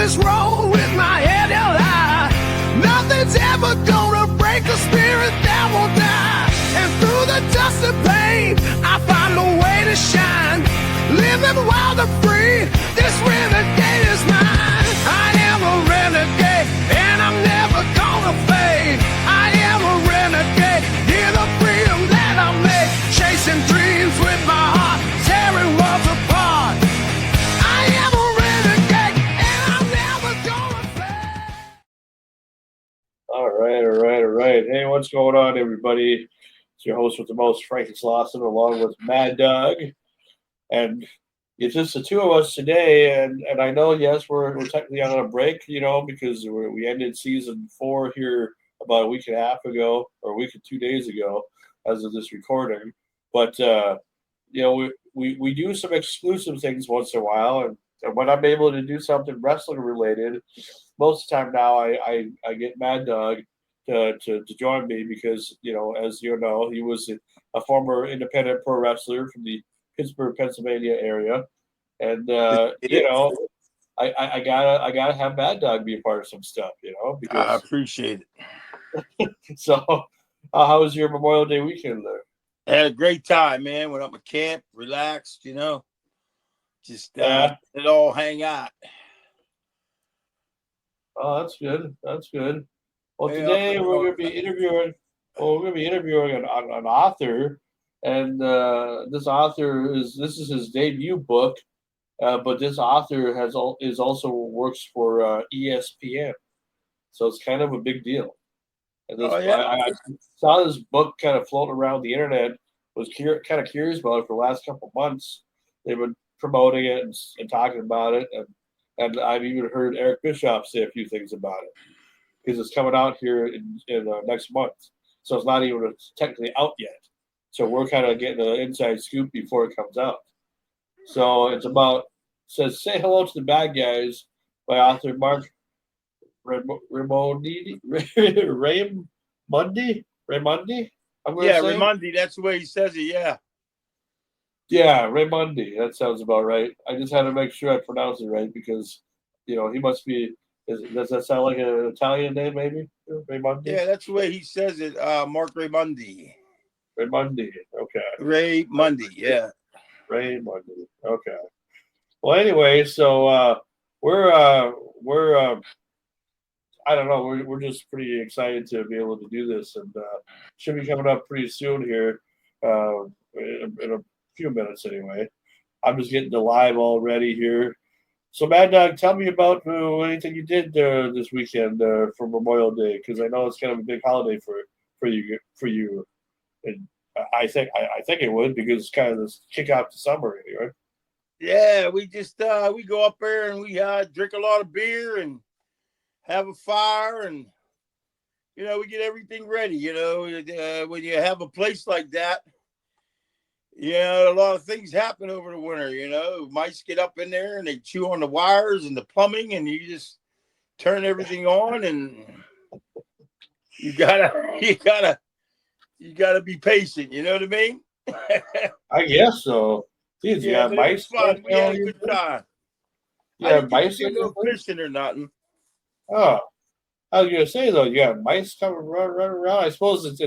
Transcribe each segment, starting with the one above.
this road with my head held high. Nothing's ever gonna break a spirit that won't die. And through the dust and pain, I find a way to shine. Living wild and free, this renegade is mine. I am a renegade, and I'm never gonna fade. I am a renegade, hear the freedom that I make. Chasing dreams with my heart, tearing worlds apart. I am a renegade, and I'm never gonna fade. All right. Hey, what's going on, everybody? It's your host with the most, Frank Lawson, along with Mad Dog. And it's just the two of us today. And I know, yes, we're technically on a break, because we ended season 4 here about a week and a half ago, or a week and 2 days ago, as of this recording. But, we do some exclusive things once in a while. And when I'm able to do something wrestling related, most of the time now I get Mad Dog to join me because, as you know, he was a former independent pro wrestler from the Pittsburgh, Pennsylvania area. And, I gotta have Mad Dog be a part of some stuff, because I appreciate it. So how was your Memorial Day weekend there? I had a great time, man. Went up to camp, relaxed, just let it all hang out. Oh, that's good. Well, today we're going to be interviewing. An author, and this author is his debut book, but this author is also works for ESPN, so it's kind of a big deal. And I saw this book kind of floating around the internet. Was kind of curious about it for the last couple of months. They've been promoting it and talking about it, and I've even heard Eric Bischoff say a few things about it because it's coming out here in next month. So it's not even technically out yet. So we're kind of getting an inside scoop before it comes out. So it's says Say Hello to the Bad Guys by author Marc Raimondi. Raimondi. That's the way he says it. Yeah. Yeah, Raimondi. That sounds about right. I just had to make sure I pronounce it right because, he must be. Does that sound like an Italian name, maybe? Raimondi? Yeah, that's the way he says it. Marc Raimondi. Raimondi. Okay. Raimondi. Yeah. Raimondi. Okay. Well, anyway, so we're I don't know. We're just pretty excited to be able to do this, and should be coming up pretty soon here, in a few minutes anyway. I'm just getting to live already here. So, Mad Dog, tell me about anything you did this weekend for Memorial Day, because I know it's kind of a big holiday for you, and I think it would because it's kind of this kick off to summer anyway. Yeah, we just we go up there and we drink a lot of beer and have a fire, and we get everything ready. When you have a place like that, a lot of things happen over the winter. Mice get up in there and they chew on the wires and the plumbing, and you just turn everything on, and you gotta be patient. You know what I mean? I guess so. Jeez, yeah, mice. Fun. We had a good time. Yeah, mice. No fishing or nothing. Oh, I was gonna say though, you got mice coming running around. I suppose it's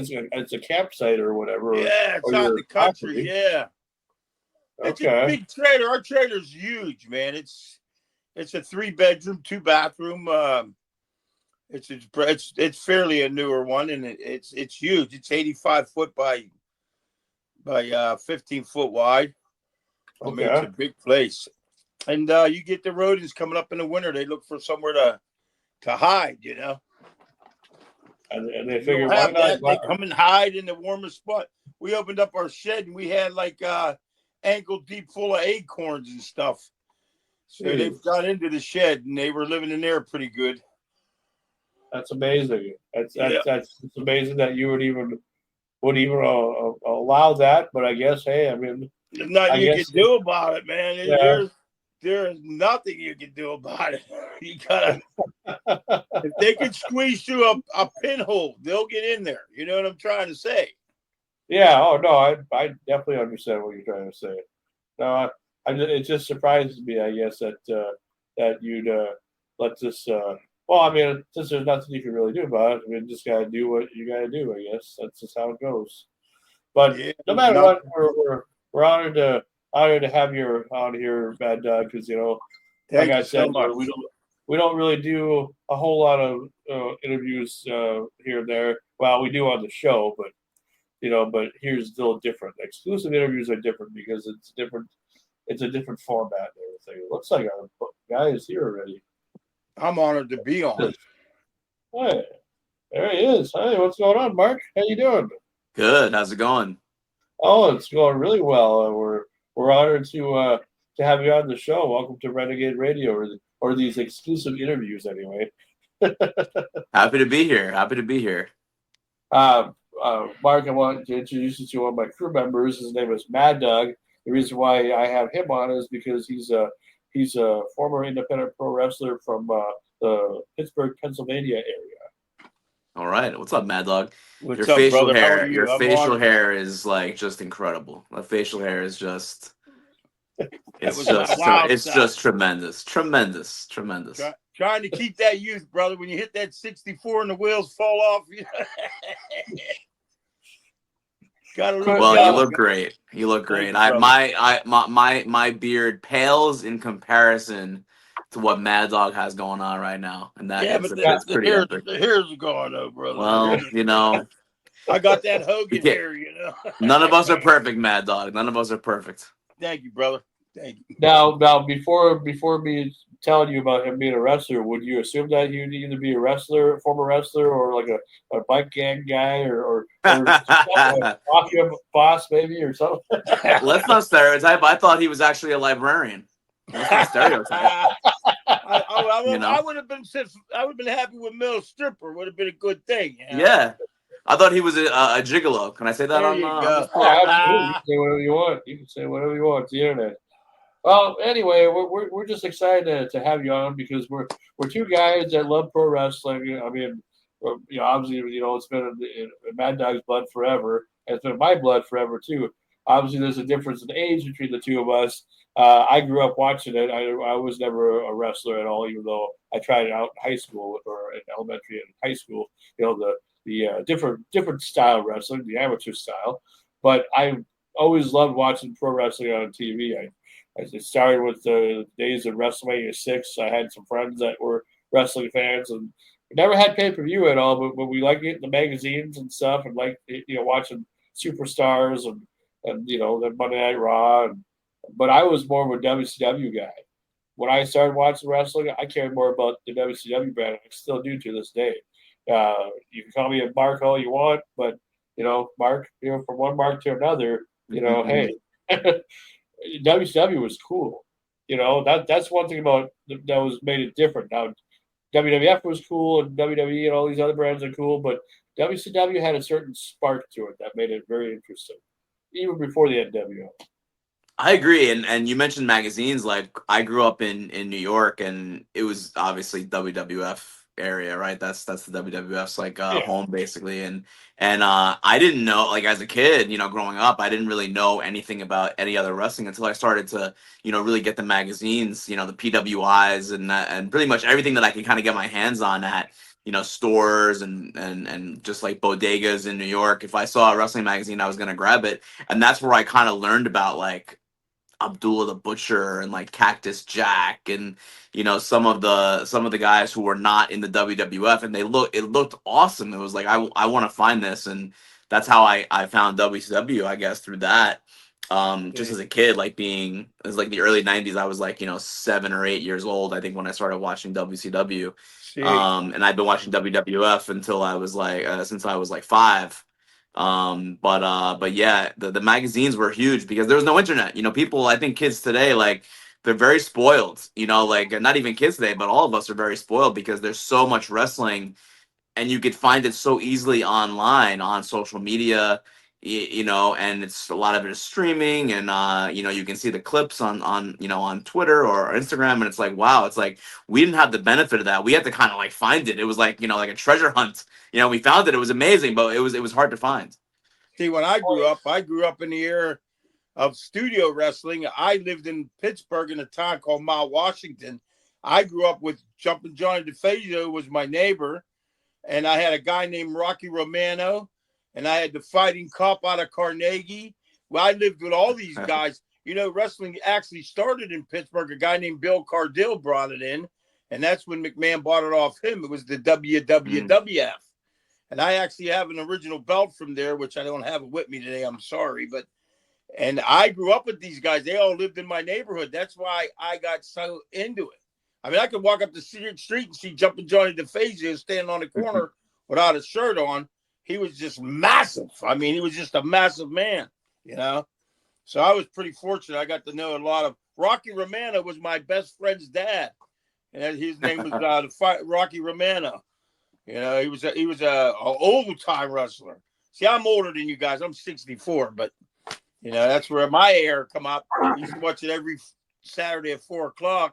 a campsite or whatever. Yeah, it's out in the country. Property. Yeah, it's a big trailer. Our trailer's huge, man. It's a 3-bedroom, 2-bathroom. It's fairly a newer one, and it's huge. It's 85 foot by 15 foot wide. I mean, it's a big place, and you get the rodents coming up in the winter. They look for somewhere to hide, and they figure why not? They come and hide in the warmest spot. We opened up our shed and we had like ankle deep full of acorns and stuff. So they've got into the shed and they were living in there pretty good. That's amazing. It's amazing that you would even allow that. But I guess, hey, I mean, there's nothing you can do about it, man. There's nothing you can do about it. You gotta. If they can squeeze through a pinhole, they'll get in there. You know what I'm trying to say? Yeah. Oh no, I definitely understand what you're trying to say. No, it just surprises me, I guess, that you'd let this. Well, I mean, since there's nothing you can really do about it, I mean, just gotta do what you gotta do. I guess that's just how it goes. But Yeah, no matter what, we're honored to have you on here, Bad Dog, because like thank I you said, so much. we don't really do a whole lot of interviews here and there. Well, we do on the show, but but here's still different. Exclusive interviews are different because it's different. It's a different format and everything. It looks like our guy is here already. I'm honored to be on. Hey, there he is. Hey, what's going on, Mark? How you doing? Good. How's it going? Oh, it's going really well. We're honored to have you on the show. Welcome to Renegade Radio, or these exclusive interviews, anyway. Happy to be here. Happy to be here. Mark, I want to introduce you to one of my crew members. His name is Mad Dog. The reason why I have him on is because he's a former independent pro wrestler from the Pittsburgh, Pennsylvania area. All right. What's up, Mad Dog? What's up, brother? How are you? Your I'm facial honored. hair is like just incredible. The facial hair is just it's was my just wild it's side. just tremendous. Tremendous. Tremendous. Trying to keep that youth, brother. When you hit that 64 and the wheels fall off, gotta look. Well, Yeah. you look great. You look great. Thank you, My beard pales in comparison to what Mad Dog has going on right now. And that Yeah, it's, but it's pretty epic. the hairs are gone though, brother. Well, I got that you Hogan can't- hair, none of us are perfect, Mad Dog. None of us are perfect. Thank you, brother. Thank you. Now, before me telling you about him being a wrestler, would you assume that he'd either be a wrestler, former wrestler, or like a bike gang guy, or a mafia boss, maybe, or something? Let's not stereotype. I thought he was actually a librarian. Let's not stereotype. I would have been happy with male stripper. Would have been a good thing. Yeah. I thought he was a gigolo. Can I say that There on you on go. this podcast? Absolutely. You can say whatever you want. You can say whatever you want. It's the internet. Well, anyway, we're just excited to have you on because we're two guys that love pro wrestling. I mean, obviously, it's been in Mad Dog's blood forever, and it's been in my blood forever too. Obviously, there's a difference in age between the two of us. I grew up watching it. I was never a wrestler at all, even though I tried it out in high school or in elementary and high school. The different style wrestling, the amateur style. But I always loved watching pro wrestling on TV. It started with the days of WrestleMania 6. I had some friends that were wrestling fans, and we never had pay-per-view at all, but we liked it in the magazines and stuff, and watching Superstars and then Monday Night Raw. But I was more of a WCW guy. When I started watching wrestling, I cared more about the WCW brand, and I still do to this day. You can call me a Mark all you want, but Mark, from one Mark to another, hey. WCW was cool. That's one thing about that was made it different. Now, WWF was cool, and WWE and all these other brands are cool, but WCW had a certain spark to it that made it very interesting, even before the NWO. I agree, and you mentioned magazines. Like I grew up in New York, and it was obviously WWF area, right? That's the WWF's home basically, and I didn't know, like as a kid, growing up, I didn't really know anything about any other wrestling until I started to really get the magazines, the PWIs and pretty much everything that I could kind of get my hands on at stores and just like bodegas in New York. If I saw a wrestling magazine, I was gonna grab it, and that's where I kind of learned about like Abdullah the Butcher and like Cactus Jack and some of the guys who were not in the WWF, and it looked awesome. It was like I want to find this, and that's how I found WCW, I guess, through that. Just as a kid, it was like the early 90s. I was like 7 or 8 years old, I think, when I started watching WCW. And I've been watching WWF until I was since I was like 5. But yeah, the magazines were huge because there was no internet. People, I think kids today, like they're very spoiled, like not even kids today, but all of us are very spoiled because there's so much wrestling and you could find it so easily online on social media, and it's a lot of it is streaming, and you can see the clips on Twitter or Instagram, and it's like, wow, it's like we didn't have the benefit of that. We had to kind of like find it. It was like like a treasure hunt. We found it. It was amazing, but it was hard to find. See, when I grew up in the era of studio wrestling. I lived in Pittsburgh in a town called Mount Washington. I grew up with Jumpin' Johnny DeFazio was my neighbor, and I had a guy named Rocky Romano, and I had the Fighting Cop out of Carnegie. Well, I lived with all these guys. Wrestling actually started in Pittsburgh. A guy named Bill Cardill brought it in, and that's when McMahon bought it off him. It was the WWF. And I actually have an original belt from there, which I don't have it with me today. I'm sorry. And I grew up with these guys. They all lived in my neighborhood. That's why I got so into it. I mean, I could walk up the street and see Jumpin' Johnny DeFazio standing on the corner without a shirt on. He was just massive. I mean, he was just a massive man, So I was pretty fortunate. I got to know a lot of Rocky Romano was my best friend's dad, and his name was Rocky Romano. He was a old time wrestler. See, I'm older than you guys. I'm 64, but that's where my hair come up. We used to watch it every Saturday at 4:00,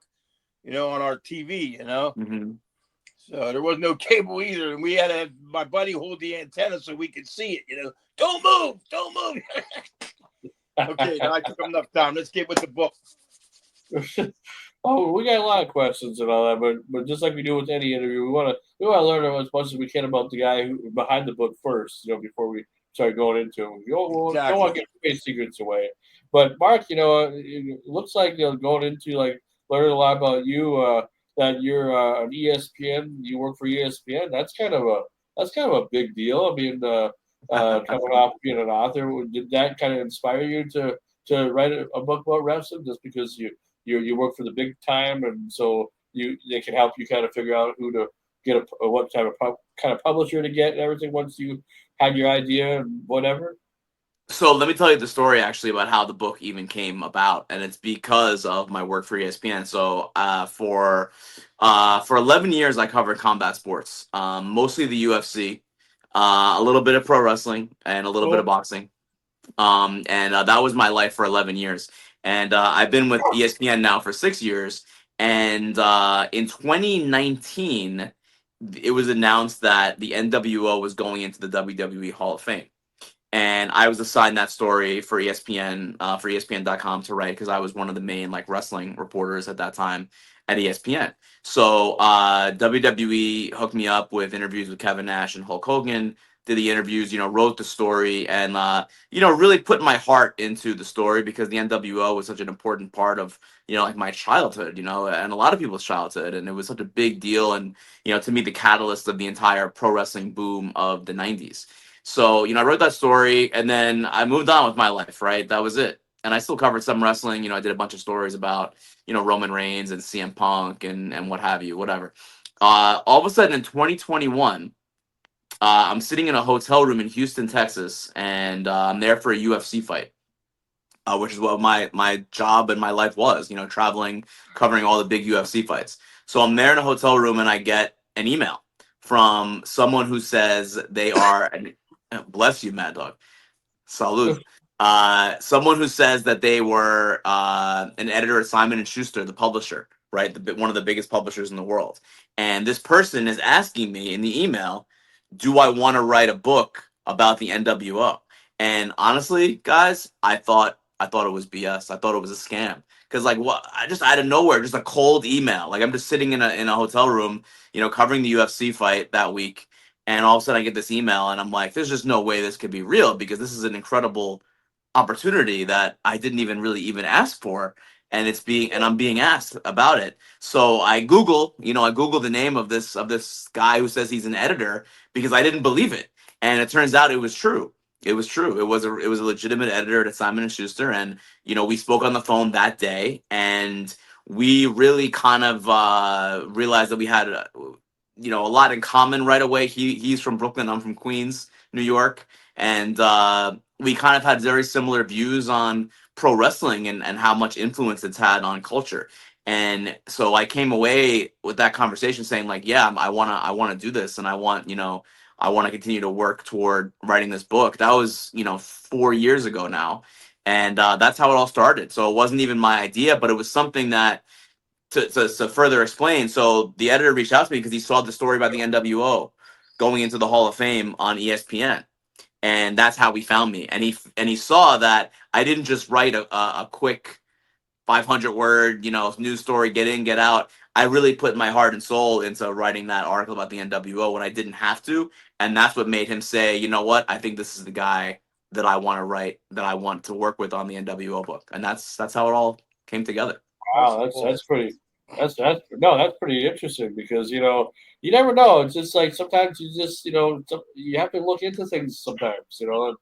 on our TV. Mm-hmm. So there was no cable either, and we had to have my buddy hold the antenna so we could see it. Don't move. Okay, now I took enough time. Let's get with the book. Oh, we got a lot of questions and all that, but just like we do with any interview, we want to learn as much as we can about the guy who behind the book first, before we start going into it. We don't want to give any secrets away. But Marc, it looks like going into learning a lot about you, that you're an ESPN, you work for ESPN. That's kind of a big deal. I mean, coming off being an author, did that kind of inspire you to write a book about wrestling just because you work for the big time, and so they can help you kind of figure out who to get what type of kind of publisher to get and everything once you had your idea and whatever? So let me tell you the story actually about how the book even came about, and it's because of my work for ESPN. So for 11 years, I covered combat sports, mostly the UFC, a little bit of pro wrestling, and a little bit of boxing. And that was my life for 11 years. And I've been with ESPN now for 6 years. And in 2019, it was announced that the NWO was going into the WWE Hall of Fame. And I was assigned that story for ESPN, for ESPN.com to write, because I was one of the main wrestling reporters at that time at ESPN. So WWE hooked me up with interviews with Kevin Nash and Hulk Hogan, did the interviews, wrote the story, and really put my heart into the story, because the NWO was such an important part of my childhood, and a lot of people's childhood, and it was such a big deal, and to me the catalyst of the entire pro wrestling boom of the 90s. So I wrote that story, and then I moved on with my life. Right, that was it. And I still covered some wrestling. I did a bunch of stories about Roman Reigns and CM Punk and what have you, whatever. All of a sudden in 2021. I'm sitting in a hotel room in Houston, Texas, and I'm there for a UFC fight, which is what my job and my life was, traveling, covering all the big UFC fights. So I'm there in a hotel room, and I get an email from someone who says they are, bless you, Mad Dog, salute. Someone who says that they were an editor at Simon & Schuster, the publisher, right, one of the biggest publishers in the world. And this person is asking me in the email, do I want to write a book about the NWO? And honestly, guys, I thought it was BS. I thought it was a scam. Because what? I just out of nowhere, just a cold email. I'm just sitting in a hotel room, covering the UFC fight that week, and all of a sudden I get this email, and I'm like, there's just no way this could be real, because this is an incredible opportunity that I didn't even ask for, and I'm being asked about it. So I Google the name of this guy who says he's an editor, because I didn't believe it, and it turns out it was true. It was true. It was a legitimate editor at Simon & Schuster, and we spoke on the phone that day, and we really kind of realized that we had a lot in common right away. He's from Brooklyn, I'm from Queens, New York, and we kind of had very similar views on pro wrestling and how much influence it's had on culture. And so I came away with that conversation saying yeah, I want to do this, and I want to continue to work toward writing this book. That was 4 years ago now, and that's how it all started. So it wasn't even my idea, but it was something that to further explain. So the editor reached out to me because he saw the story about the NWO going into the Hall of Fame on ESPN. And that's how he found me. And he saw that I didn't just write a quick 500 word, news story, get in, get out. I really put my heart and soul into writing that article about the NWO when I didn't have to, and that's what made him say, you know what, I think this is the guy that I want to write, that I want to work with on the NWO book, and that's how it all came together. Wow, that's pretty. That's pretty interesting because you never know. It's just like sometimes you just you have to look into things sometimes. And,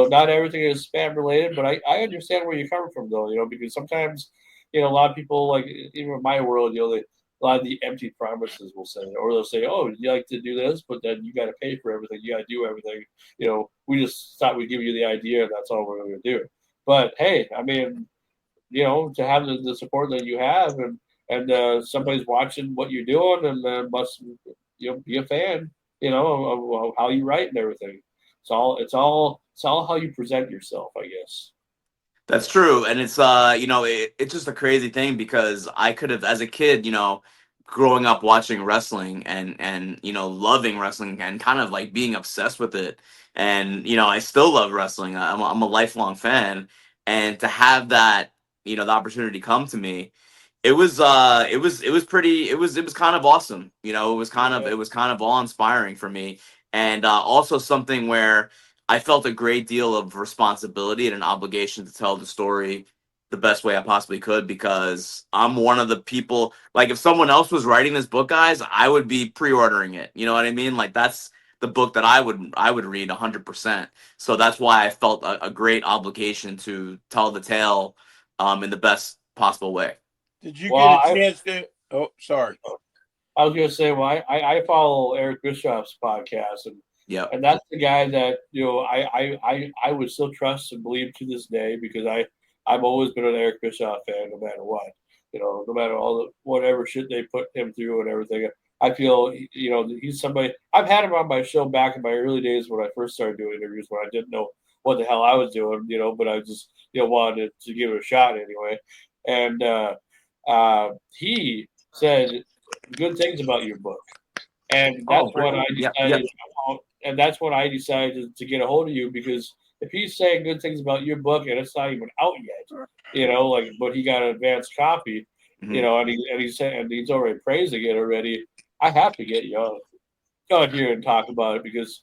not everything is spam related, but I understand where you're coming from though. Because sometimes a lot of people like even in my world, a lot of the empty promises will say, or they'll say, "Oh, you like to do this, but then you got to pay for everything. You got to do everything." We just thought we'd give you the idea, and that's all we're going to do. But hey, I mean, to have the support that you have, and somebody's watching what you're doing, and must be a fan, of how you write and everything. It's all how you present yourself, I guess. That's true, and it's just a crazy thing because I could have, as a kid, growing up watching wrestling and loving wrestling and kind of like being obsessed with it, and I still love wrestling. I'm a lifelong fan, and to have that the opportunity come to me, it was pretty, it was kind of awesome. It was kind of awe inspiring for me, and also something where I felt a great deal of responsibility and an obligation to tell the story the best way I possibly could, because I'm one of the people, like, if someone else was writing this book, guys, I would be pre-ordering it. You know what I mean? Like, that's the book that I would read 100%. So that's why I felt a great obligation to tell the tale in the best possible way. Did you Well, get a chance to? Oh, sorry. I was going to say, well, I follow Eric Bischoff's podcast, and Yeah. and that's the guy that I would still trust and believe to this day because I've always been an Eric Bischoff fan, no matter what. No matter all the whatever shit they put him through and everything. I feel he's somebody. I've had him on my show back in my early days when I first started doing interviews, when I didn't know what the hell I was doing, but I just wanted to give it a shot anyway. And he said good things about your book, and that's when I decided. And that's when I decided to get a hold of you, because if he's saying good things about your book and it's not even out yet, but he got an advanced copy, and he's already praising it already. I have to get you on here and talk about it because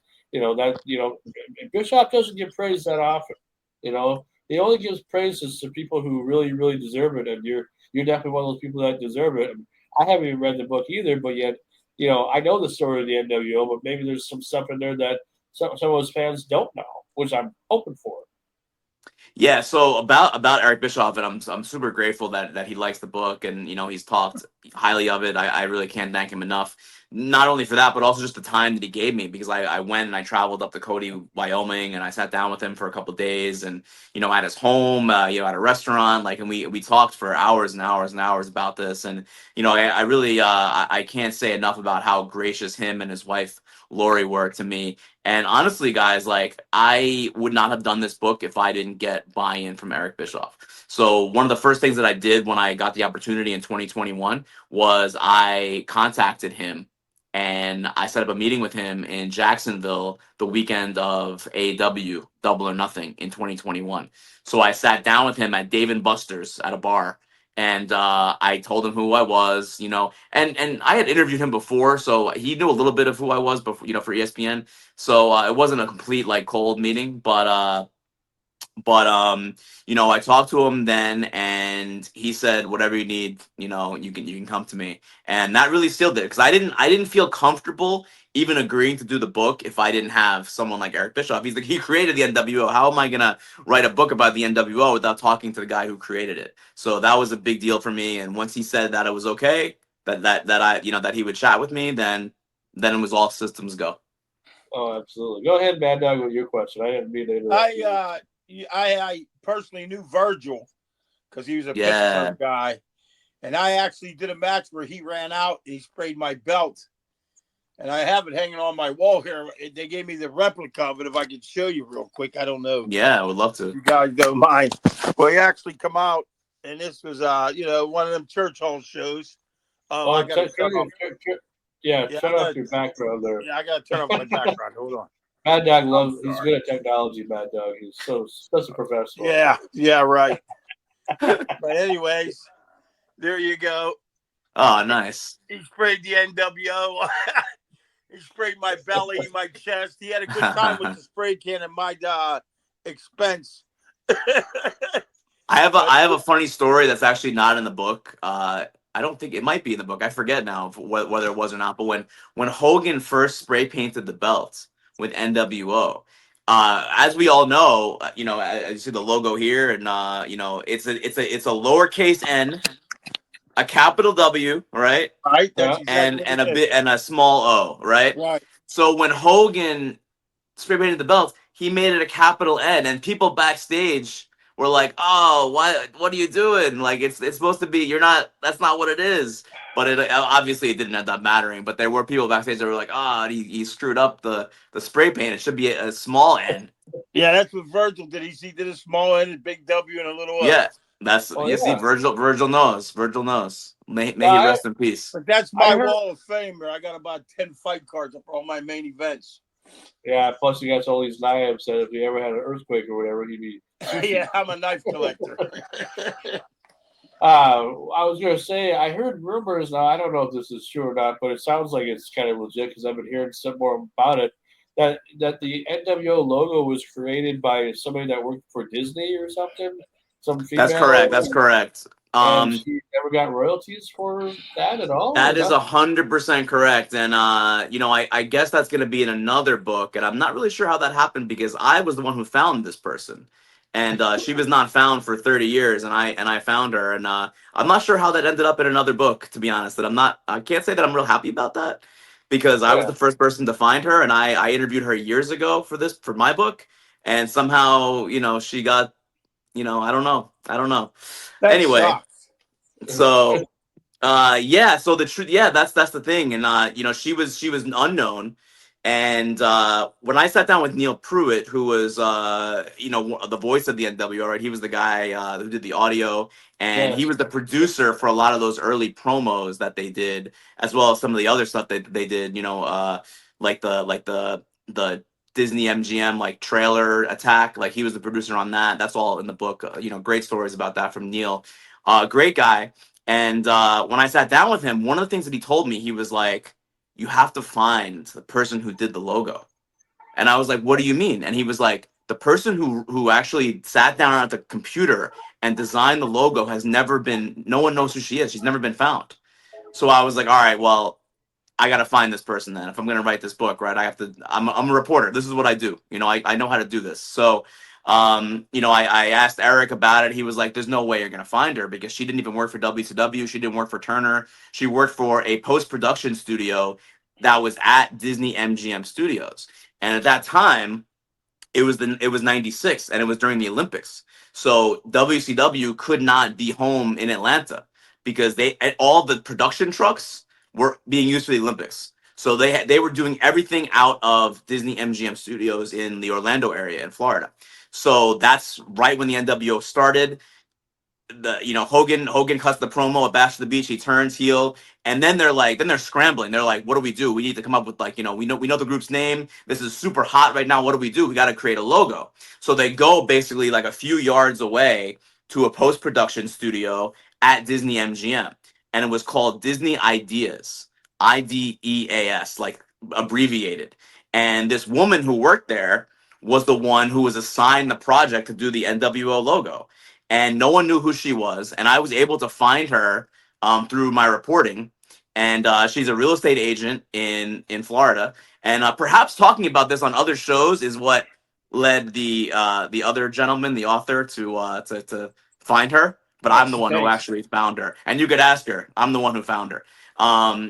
Bischoff doesn't get praise that often. He only gives praises to people who really, really deserve it, and you're definitely one of those people that deserve it. And I haven't even read the book either, but yet. I know the story of the NWO, but maybe there's some stuff in there that some of those fans don't know, which I'm hoping for. Yeah, so about Eric Bischoff, and I'm super grateful that he likes the book, and he's talked highly of it. I really can't thank him enough. Not only for that, but also just the time that he gave me, because I went and I traveled up to Cody, Wyoming, and I sat down with him for a couple of days, and at his home, at a restaurant, and we talked for hours and hours and hours about this, and I really I can't say enough about how gracious him and his wife Lori were to me. And honestly, guys, like, I would not have done this book if I didn't get buy-in from Eric Bischoff. So one of the first things that I did when I got the opportunity in 2021 was I contacted him and I set up a meeting with him in Jacksonville the weekend of AEW Double or Nothing in 2021. So I sat down with him at Dave & Buster's at a bar, and I told him who I was, and I had interviewed him before, so he knew a little bit of who I was before, for ESPN. So it wasn't a complete like cold meeting, but I talked to him then, and he said, whatever you need, you can come to me, and that really sealed it, because I didn't feel comfortable even agreeing to do the book if I didn't have someone like Eric Bischoff. He's like, he created the NWO. How am I gonna write a book about the NWO without talking to the guy who created it? So that was a big deal for me. And once he said that it was okay, that I that he would chat with me, then it was all systems go. Oh, absolutely. Go ahead, Mad Dog, with your question. I didn't mean to interrupt you. I personally knew Virgil because he was a Pittsburgh guy, and I actually did a match where he ran out. He sprayed my belt, and I have it hanging on my wall here. They gave me the replica of it. If I could show you real quick, I don't know. Yeah, I would love to. You guys don't mind? Well, he actually come out, and this was one of them church hall shows. I got shut off your background there. Yeah, I got to turn off my background. Hold on. Mad Dog he's good at technology, Mad Dog. He's such a professional. Yeah, right. But anyways, there you go. Oh, nice. He sprayed the NWO. He sprayed my belly, my chest. He had a good time with the spray can at my expense. I have a funny story that's actually not in the book. I don't think it might be in the book. I forget now whether it was or not. But when Hogan first spray painted the belt with NWO, as we all know, as you see the logo here, and it's a lowercase n, a capital W, right, Right? That's Yeah. exactly what and a it bit is. and a small O, right. Right. So when Hogan spray painted the belt, he made it a capital N, and people backstage were like, "Oh, what are you doing? Like, it's supposed to be. You're not. That's not what it is." But it obviously it didn't end up mattering. But there were people backstage that were like, "Ah, he screwed up the spray paint. It should be a small N." Yeah, that's what Virgil did. He did a small N, a big W, and a little O. Yeah, that's Oh, you see, yeah. Virgil knows. Virgil knows. May he I rest in peace. But that's I my heard. wall of fame. Where I got about 10 fight cards for all my main events. Yeah. Plus, you got all these knives that if he ever had an earthquake or whatever, he'd be. Yeah, I'm a knife collector. I was gonna say I heard rumors. Now I don't know if this is true or not, but it sounds like it's kind of legit because I've been hearing some more about it. That the NWO logo was created by somebody that worked for Disney or something, some That's female, correct. That's correct. and she never got royalties for that at all, or That is nothing. 100% correct, and I guess that's going to be in another book, and I'm not really sure how that happened because I was the one who found this person, and she was not found for 30 years, and I found her, and I'm not sure how that ended up in another book, to be honest. And I can't say that I'm real happy about that because I was Yeah. the first person to find her, and I interviewed her years ago for my book, and somehow she got I don't know. That Anyway, sucks. so. Yeah, so the truth, yeah, that's the thing. And she was unknown. And when I sat down with Neil Pruitt, who was the voice of the NWO, right? He was the guy who did the audio, and he Yes. was the producer for a lot of those early promos that they did, as well as some of the other stuff that they did, like the Disney MGM like trailer attack. Like he was the producer on that. That's all in the book. Great stories about that from Neil. Great guy. And when I sat down with him, one of the things that he told me, he was like, "You have to find the person who did the logo." And I was like, "What do you mean?" And he was like, "The person who actually sat down at the computer and designed the logo has never been. No one knows who she is. She's never been found." So I was like, "All right, well, I got to find this person then. If I'm going to write this book, right, I have to, I'm a reporter. This is what I do. I know how to do this." So, I asked Eric about it. He was like, "There's no way you're going to find her because she didn't even work for WCW. She didn't work for Turner. She worked for a post-production studio that was at Disney MGM Studios. And at that time, it was 96 and it was during the Olympics. So WCW could not be home in Atlanta because all the production trucks were being used for the Olympics. So they were doing everything out of Disney MGM Studios in the Orlando area in Florida. So that's right when the NWO started. Hogan cuts the promo at Bash to the Beach. He turns heel, and then they're scrambling. They're like, "What do we do? We need to come up with we know the group's name. This is super hot right now. What do we do? We got to create a logo." So they go basically like a few yards away to a post production studio at Disney MGM, and it was called Disney Ideas, IDEAS, like abbreviated. And this woman who worked there was the one who was assigned the project to do the NWO logo, and no one knew who she was. And I was able to find her through my reporting. And she's a real estate agent in Florida. And perhaps talking about this on other shows is what led the other gentleman, the author, to find her. But I'm That's the one who nice. actually found her. And you could ask her. I'm the one who found her.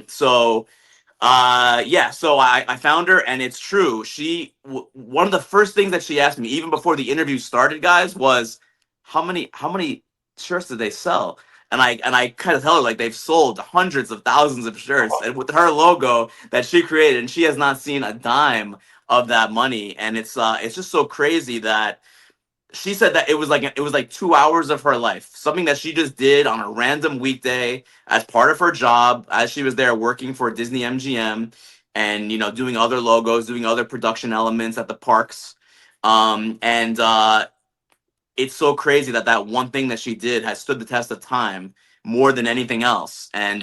So yeah, so I found her, and it's true. One of the first things that she asked me, even before the interview started, guys, was how many shirts did they sell? And I kind of tell her like they've sold hundreds of thousands of shirts, and with her logo that she created, and she has not seen a dime of that money. And it's just so crazy that she said that it was like 2 hours of her life, something that she just did on a random weekday as part of her job, as she was there working for Disney MGM, and doing other logos, doing other production elements at the parks. And it's so crazy that one thing that she did has stood the test of time more than anything else. And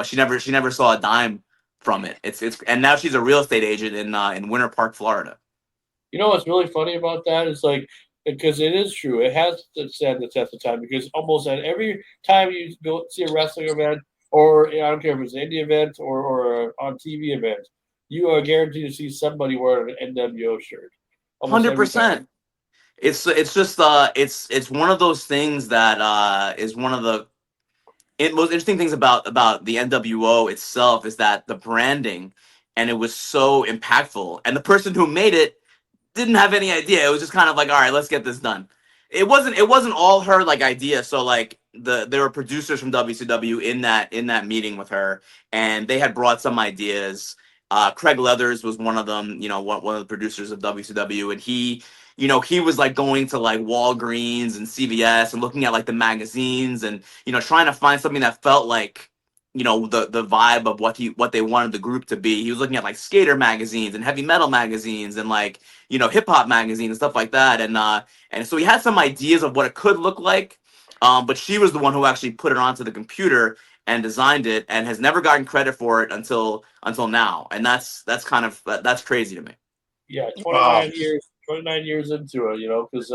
she never saw a dime from it. It's and now she's a real estate agent in Winter Park, Florida. You know what's really funny about that is like, because it is true. It has stand the test of time because almost at every time you go see a wrestling event, or I don't care if it's an indie event or on TV event, you are guaranteed to see somebody wearing an NWO shirt. Almost every time. 100%. It's just it's one of those things that is one of the most interesting things about the NWO itself is that the branding, and it was so impactful, and the person who made it didn't have any idea. It was just kind of like, all right, let's get this done. It wasn't all her like idea. So like there were producers from WCW in that meeting with her, and they had brought some ideas. Craig Leathers was one of them, one of the producers of WCW, and he was like going to like Walgreens and CVS and looking at like the magazines and trying to find something that felt like the vibe of what they wanted the group to be. He was looking at like skater magazines and heavy metal magazines and like hip hop magazines and stuff like that, and so he had some ideas of what it could look like, but she was the one who actually put it onto the computer and designed it, and has never gotten credit for it until now, and that's crazy to me. Yeah, 29 years into it, because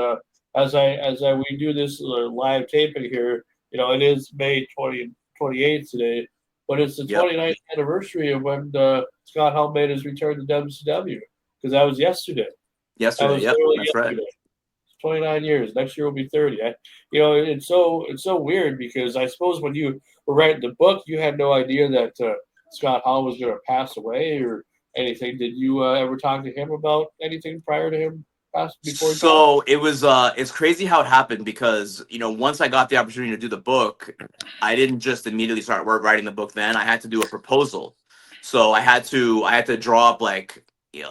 as we do this live taping here, it is May 28th today, but it's the 29th anniversary of when Scott Hall made his return to WCW, because that was yesterday. That's yesterday. right. 29 years. Next year will be 30. It's so weird because I suppose when you were writing the book, you had no idea that Scott Hall was going to pass away or anything. Did you ever talk to him about anything prior to him passing? Before so it was it's crazy how it happened because once I got the opportunity to do the book, I didn't just immediately start writing the book. Then I had to do a proposal, so I had to draw up like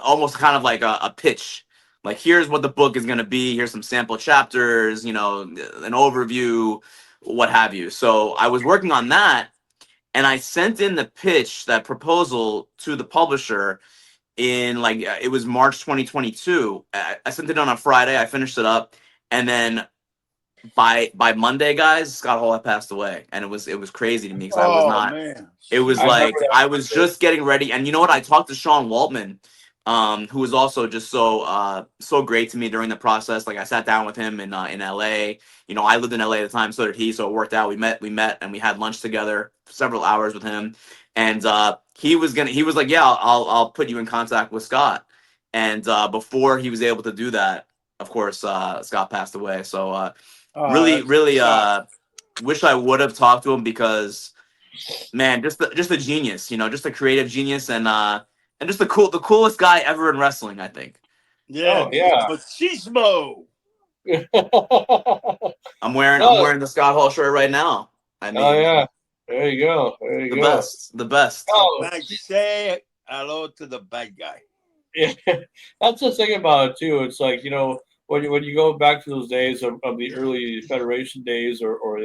almost kind of like a pitch. Like, here's what the book is going to be. Here's some sample chapters, an overview, what have you. So I was working on that, and I sent in the pitch, that proposal, to the publisher in like it was March 2022. I sent it on a Friday. I finished it up, and then by Monday, guys, Scott Hall had passed away, and it was crazy to me because I was not. Man. It was like I was just getting ready, and you know what? I talked to Sean Waltman, who was also just so great to me during the process. Like, I sat down with him in LA. I lived in LA at the time, so did he. So it worked out. We met, and we had lunch together, several hours with him. And he was like, yeah, I'll put you in contact with Scott. And before he was able to do that, of course, Scott passed away. So really wish I would have talked to him because, man, just a genius, just a creative genius, and just the coolest guy ever in wrestling, I think. Yeah. Oh, yeah. Machismo. I'm wearing the Scott Hall shirt right now. I mean, oh yeah, there you go. The best. Oh, Say hello to the bad guy. yeah, that's the thing about it too. It's like when you go back to those days of the early Federation days, or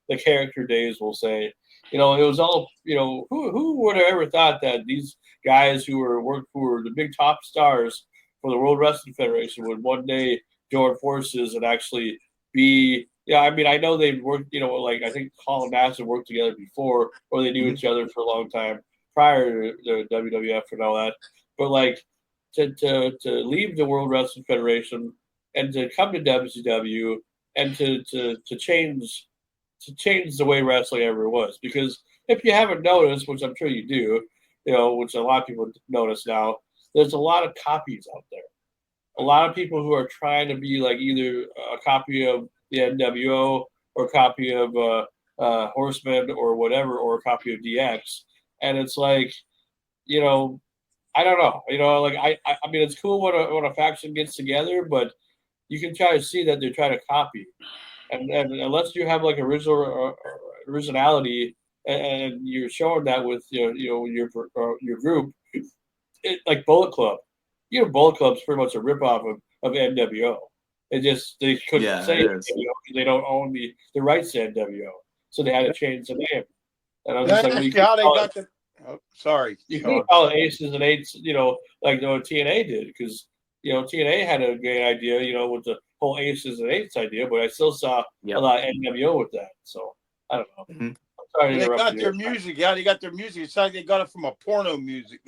the character days, we'll say, it was all who would have ever thought that these guys who were the big top stars for the World Wrestling Federation would one day join forces and actually be. Yeah, I mean, I know they've worked, like I think Hall and Nash have worked together before, or they knew each other for a long time prior to the WWF and all that. But like to leave the World Wrestling Federation and to come to WCW and to change the way wrestling ever was. Because if you haven't noticed, which I'm sure you do, which a lot of people notice now, there's a lot of copies out there. A lot of people who are trying to be like either a copy of the NWO or a copy of Horseman or whatever, or a copy of DX. And it's like, I don't know. Like I mean, it's cool when a faction gets together, but you can try to see that they're trying to copy. And unless you have like originality and you're showing that with your group, like Bullet Club. Bullet Club's pretty much a ripoff of NWO. They couldn't say NWO because they don't own the rights to NWO, so they had to change the name. And I was just like, how they got the. Oh, sorry, you can call it Aces and Eights, like TNA did, because TNA had a great idea, with the whole Aces and Eights idea, but I still saw a lot of NWO with that. So I don't know. Mhm. I'm sorry to They interrupt got you. their music. Yeah, they got their music. It's like they got it from a porno music.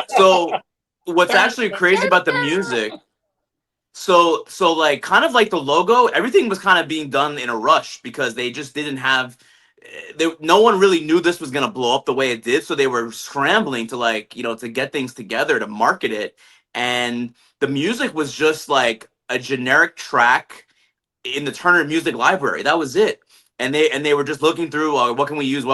So what's actually crazy about the music? So like kind of like the logo, everything was kind of being done in a rush because they just didn't have. No one really knew this was gonna blow up the way it did, so they were scrambling to like to get things together to market it, and the music was just like a generic track in the Turner Music Library. That was it. And they were just looking through what can we use,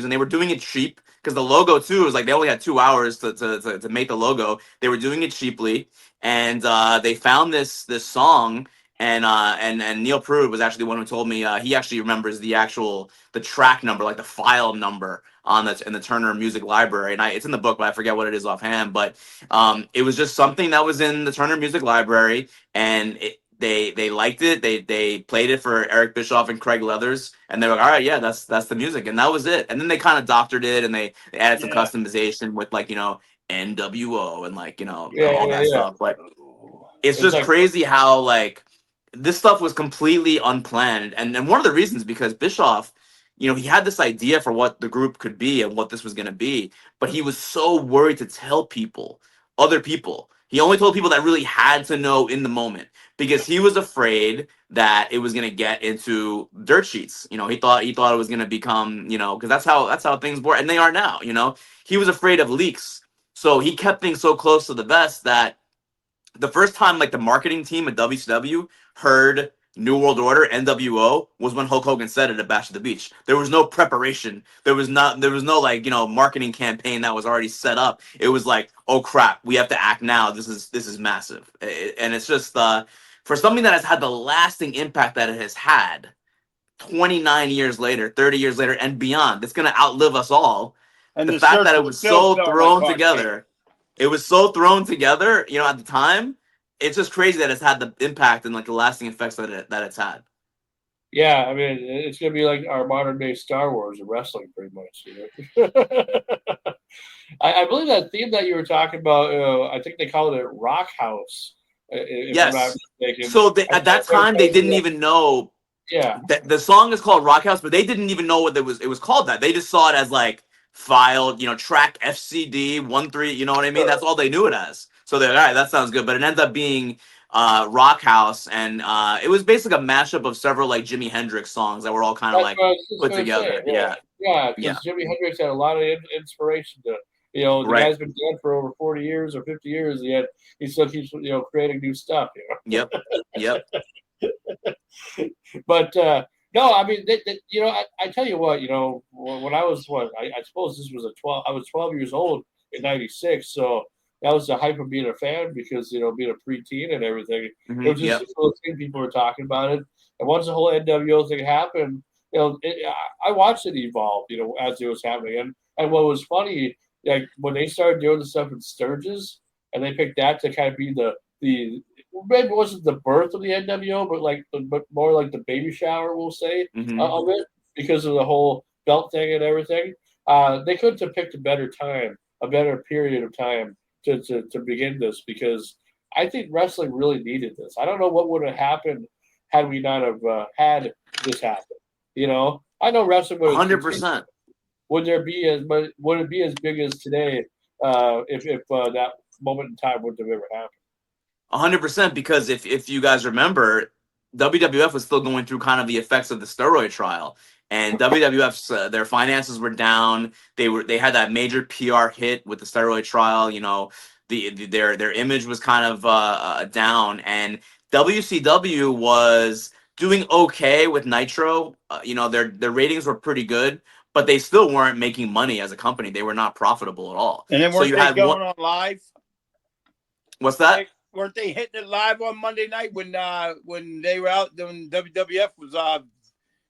and they were doing it cheap because the logo too was like they only had 2 hours to make the logo. They were doing it cheaply, and they found this song. And Neil Prude was actually the one who told me he actually remembers the track number, like the file number on in the Turner Music Library, and it's in the book, but I forget what it is offhand. But it was just something that was in the Turner Music Library, and they liked it. They played it for Eric Bischoff and Craig Leathers, and they were like, all right, yeah, that's the music, and that was it. And then they kind of doctored it, and they added some Yeah. customization with like NWO and like Yeah, all yeah, that yeah. stuff. But it's It's just like crazy how like this stuff was completely unplanned, and one of the reasons because Bischoff, he had this idea for what the group could be and what this was going to be, but he was so worried to tell other people. He only told people that really had to know in the moment because he was afraid that it was going to get into dirt sheets. He thought it was going to become, because that's how things were, and they are now. He was afraid of leaks, so he kept things so close to the vest that the first time like the marketing team at WCW heard New World Order NWO was when Hulk Hogan said it at Bash at the Beach. There was no preparation. There was no like marketing campaign that was already set up. It was like, oh crap, we have to act now. This is massive, and it's just for something that has had the lasting impact that it has had. 29 years later, 30 years later, and beyond, it's gonna outlive us all. And The the fact that it circle was still so selling like thrown hotcakes. together at the time. It's just crazy that it's had the impact and like the lasting effects that it's had. yeah. I mean, it's gonna be like our modern day Star Wars of wrestling, pretty much. I believe that theme that you were talking about. I think they called it Rock House, if I'm not Yes. mistaken. So I at think that time they didn't even know yeah, that the song is called Rock House, but they didn't even know what it was called that. They just saw it as like filed, track FCD 13. You know what I mean? sure. That's all they knew it as. So they're all right. That sounds good, but it ends up being Rock House, and it was basically a mashup of several like Jimi Hendrix songs that were all kind of That's like what I was just put gonna say. together. Yeah, Yeah, yeah, yeah, because Jimi Hendrix had a lot of inspiration to. The right. guy's been dead for over 40 years or 50 years, yet he still keeps creating new stuff. Yep, yep. But no, I mean, I tell you what, when I was I suppose this was I was 12 years old in '96, so that was the hype of being a fan because being a preteen and everything. It was just Yep. a cool thing. People were talking about it, and once the whole NWO thing happened, I watched it evolve, as it was happening, and what was funny, like when they started doing the stuff in Sturgis, and they picked that to kind of be the maybe it wasn't the birth of the NWO, but more like the baby shower, we'll say, hmm of it because of the whole belt thing and everything. They couldn't have picked a better time, a better period of time to begin this because I think wrestling really needed this. I don't know what would have happened had we not have had this happen. I know wrestling would have hundred continued. percent. Would there be as much? Would it be as big as today if that moment in time would have ever happened? 100%, because if you guys remember, WWF was still going through kind of the effects of the steroid trial, and WWF's their finances were down. They had that major PR hit with the steroid trial. Their image was kind of down, and WCW was doing okay with Nitro. Their ratings were pretty good, but they still weren't making money as a company. They were not profitable at all. And then So weren't you they had one. going on live? What's that? Weren't they hitting it live on Monday night when they were out? When WWF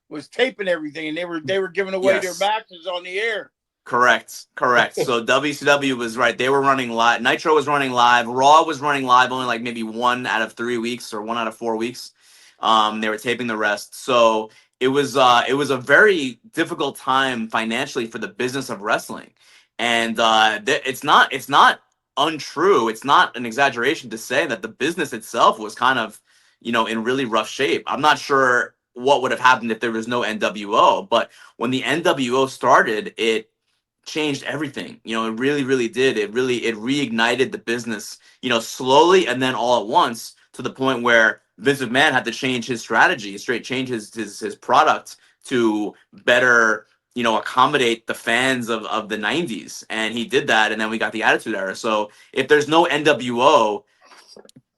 was taping everything, and they were giving away their Yes. matches on the air. Correct. So WCW was right. They were running live. Nitro was running live. Raw was running live only like maybe 1 out of 3 weeks or 1 out of 4 weeks. They were taping the rest. So it was a very difficult time financially for the business of wrestling, and it's not untrue. It's not an exaggeration to say that the business itself was kind of in really rough shape. I'm not sure what would have happened if there was no NWO. But when the NWO started, it changed everything. You know, it really, really did. It reignited the business, you know, slowly and then all at once, to the point where Vince McMahon had to change his strategy, change his product to better, you know, accommodate the fans of the 90s. And he did that, and then we got the Attitude Era. So if there's no NWO,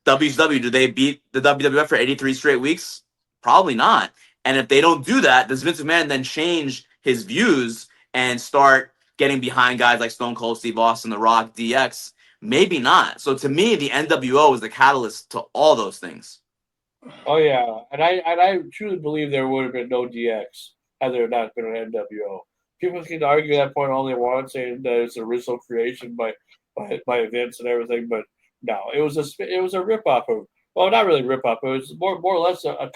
WCW, do they beat the WWF for 83 straight weeks? Probably not. And if they don't do that, does Vince McMahon then change his views and start getting behind guys like Stone Cold Steve Austin, The Rock, DX? Maybe not. So to me, the NWO is the catalyst to all those things. Oh yeah, and I truly believe there would have been no DX had there not been an NWO. People can argue that point all they want, saying that it's original creation by Vince and everything, but no, it was a rip off of, well, not really rip off. It was more or less a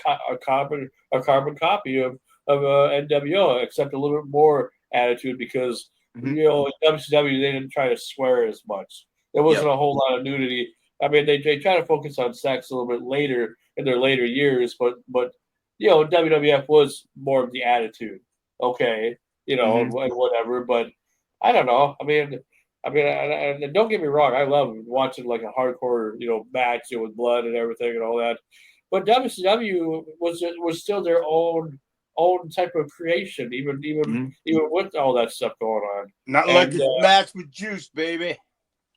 carbon copy of NWO, except a little bit more attitude because you know in WCW they didn't try to swear as much. There wasn't a whole lot of nudity. I mean, they try to focus on sex a little bit later in their later years, but you know, WWF was more of the attitude. Okay, you know, and whatever. But I don't know. And don't get me wrong, I love watching like a hardcore, you know, match with blood and everything and all that. But WCW was still their own type of creation, even with all that stuff going on. Not like this match with juice, baby.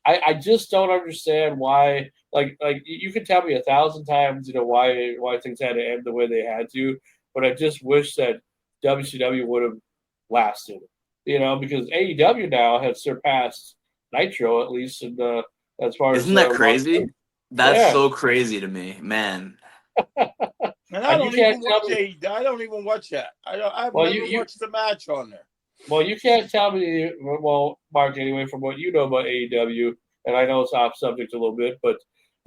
I just don't understand why. Like you can tell me 1,000 times, you know, why things had to end the way they had to, but I just wish that WCW would have lasted. You know, because AEW now has surpassed Nitro, at least in the as far as. Isn't that crazy? That's so crazy to me, man. And I don't even watch AEW. I don't even watch that. I've never watched the match on there. Well, you can't tell me, well, Mark, anyway, from what you know about AEW, and I know it's off subject a little bit, but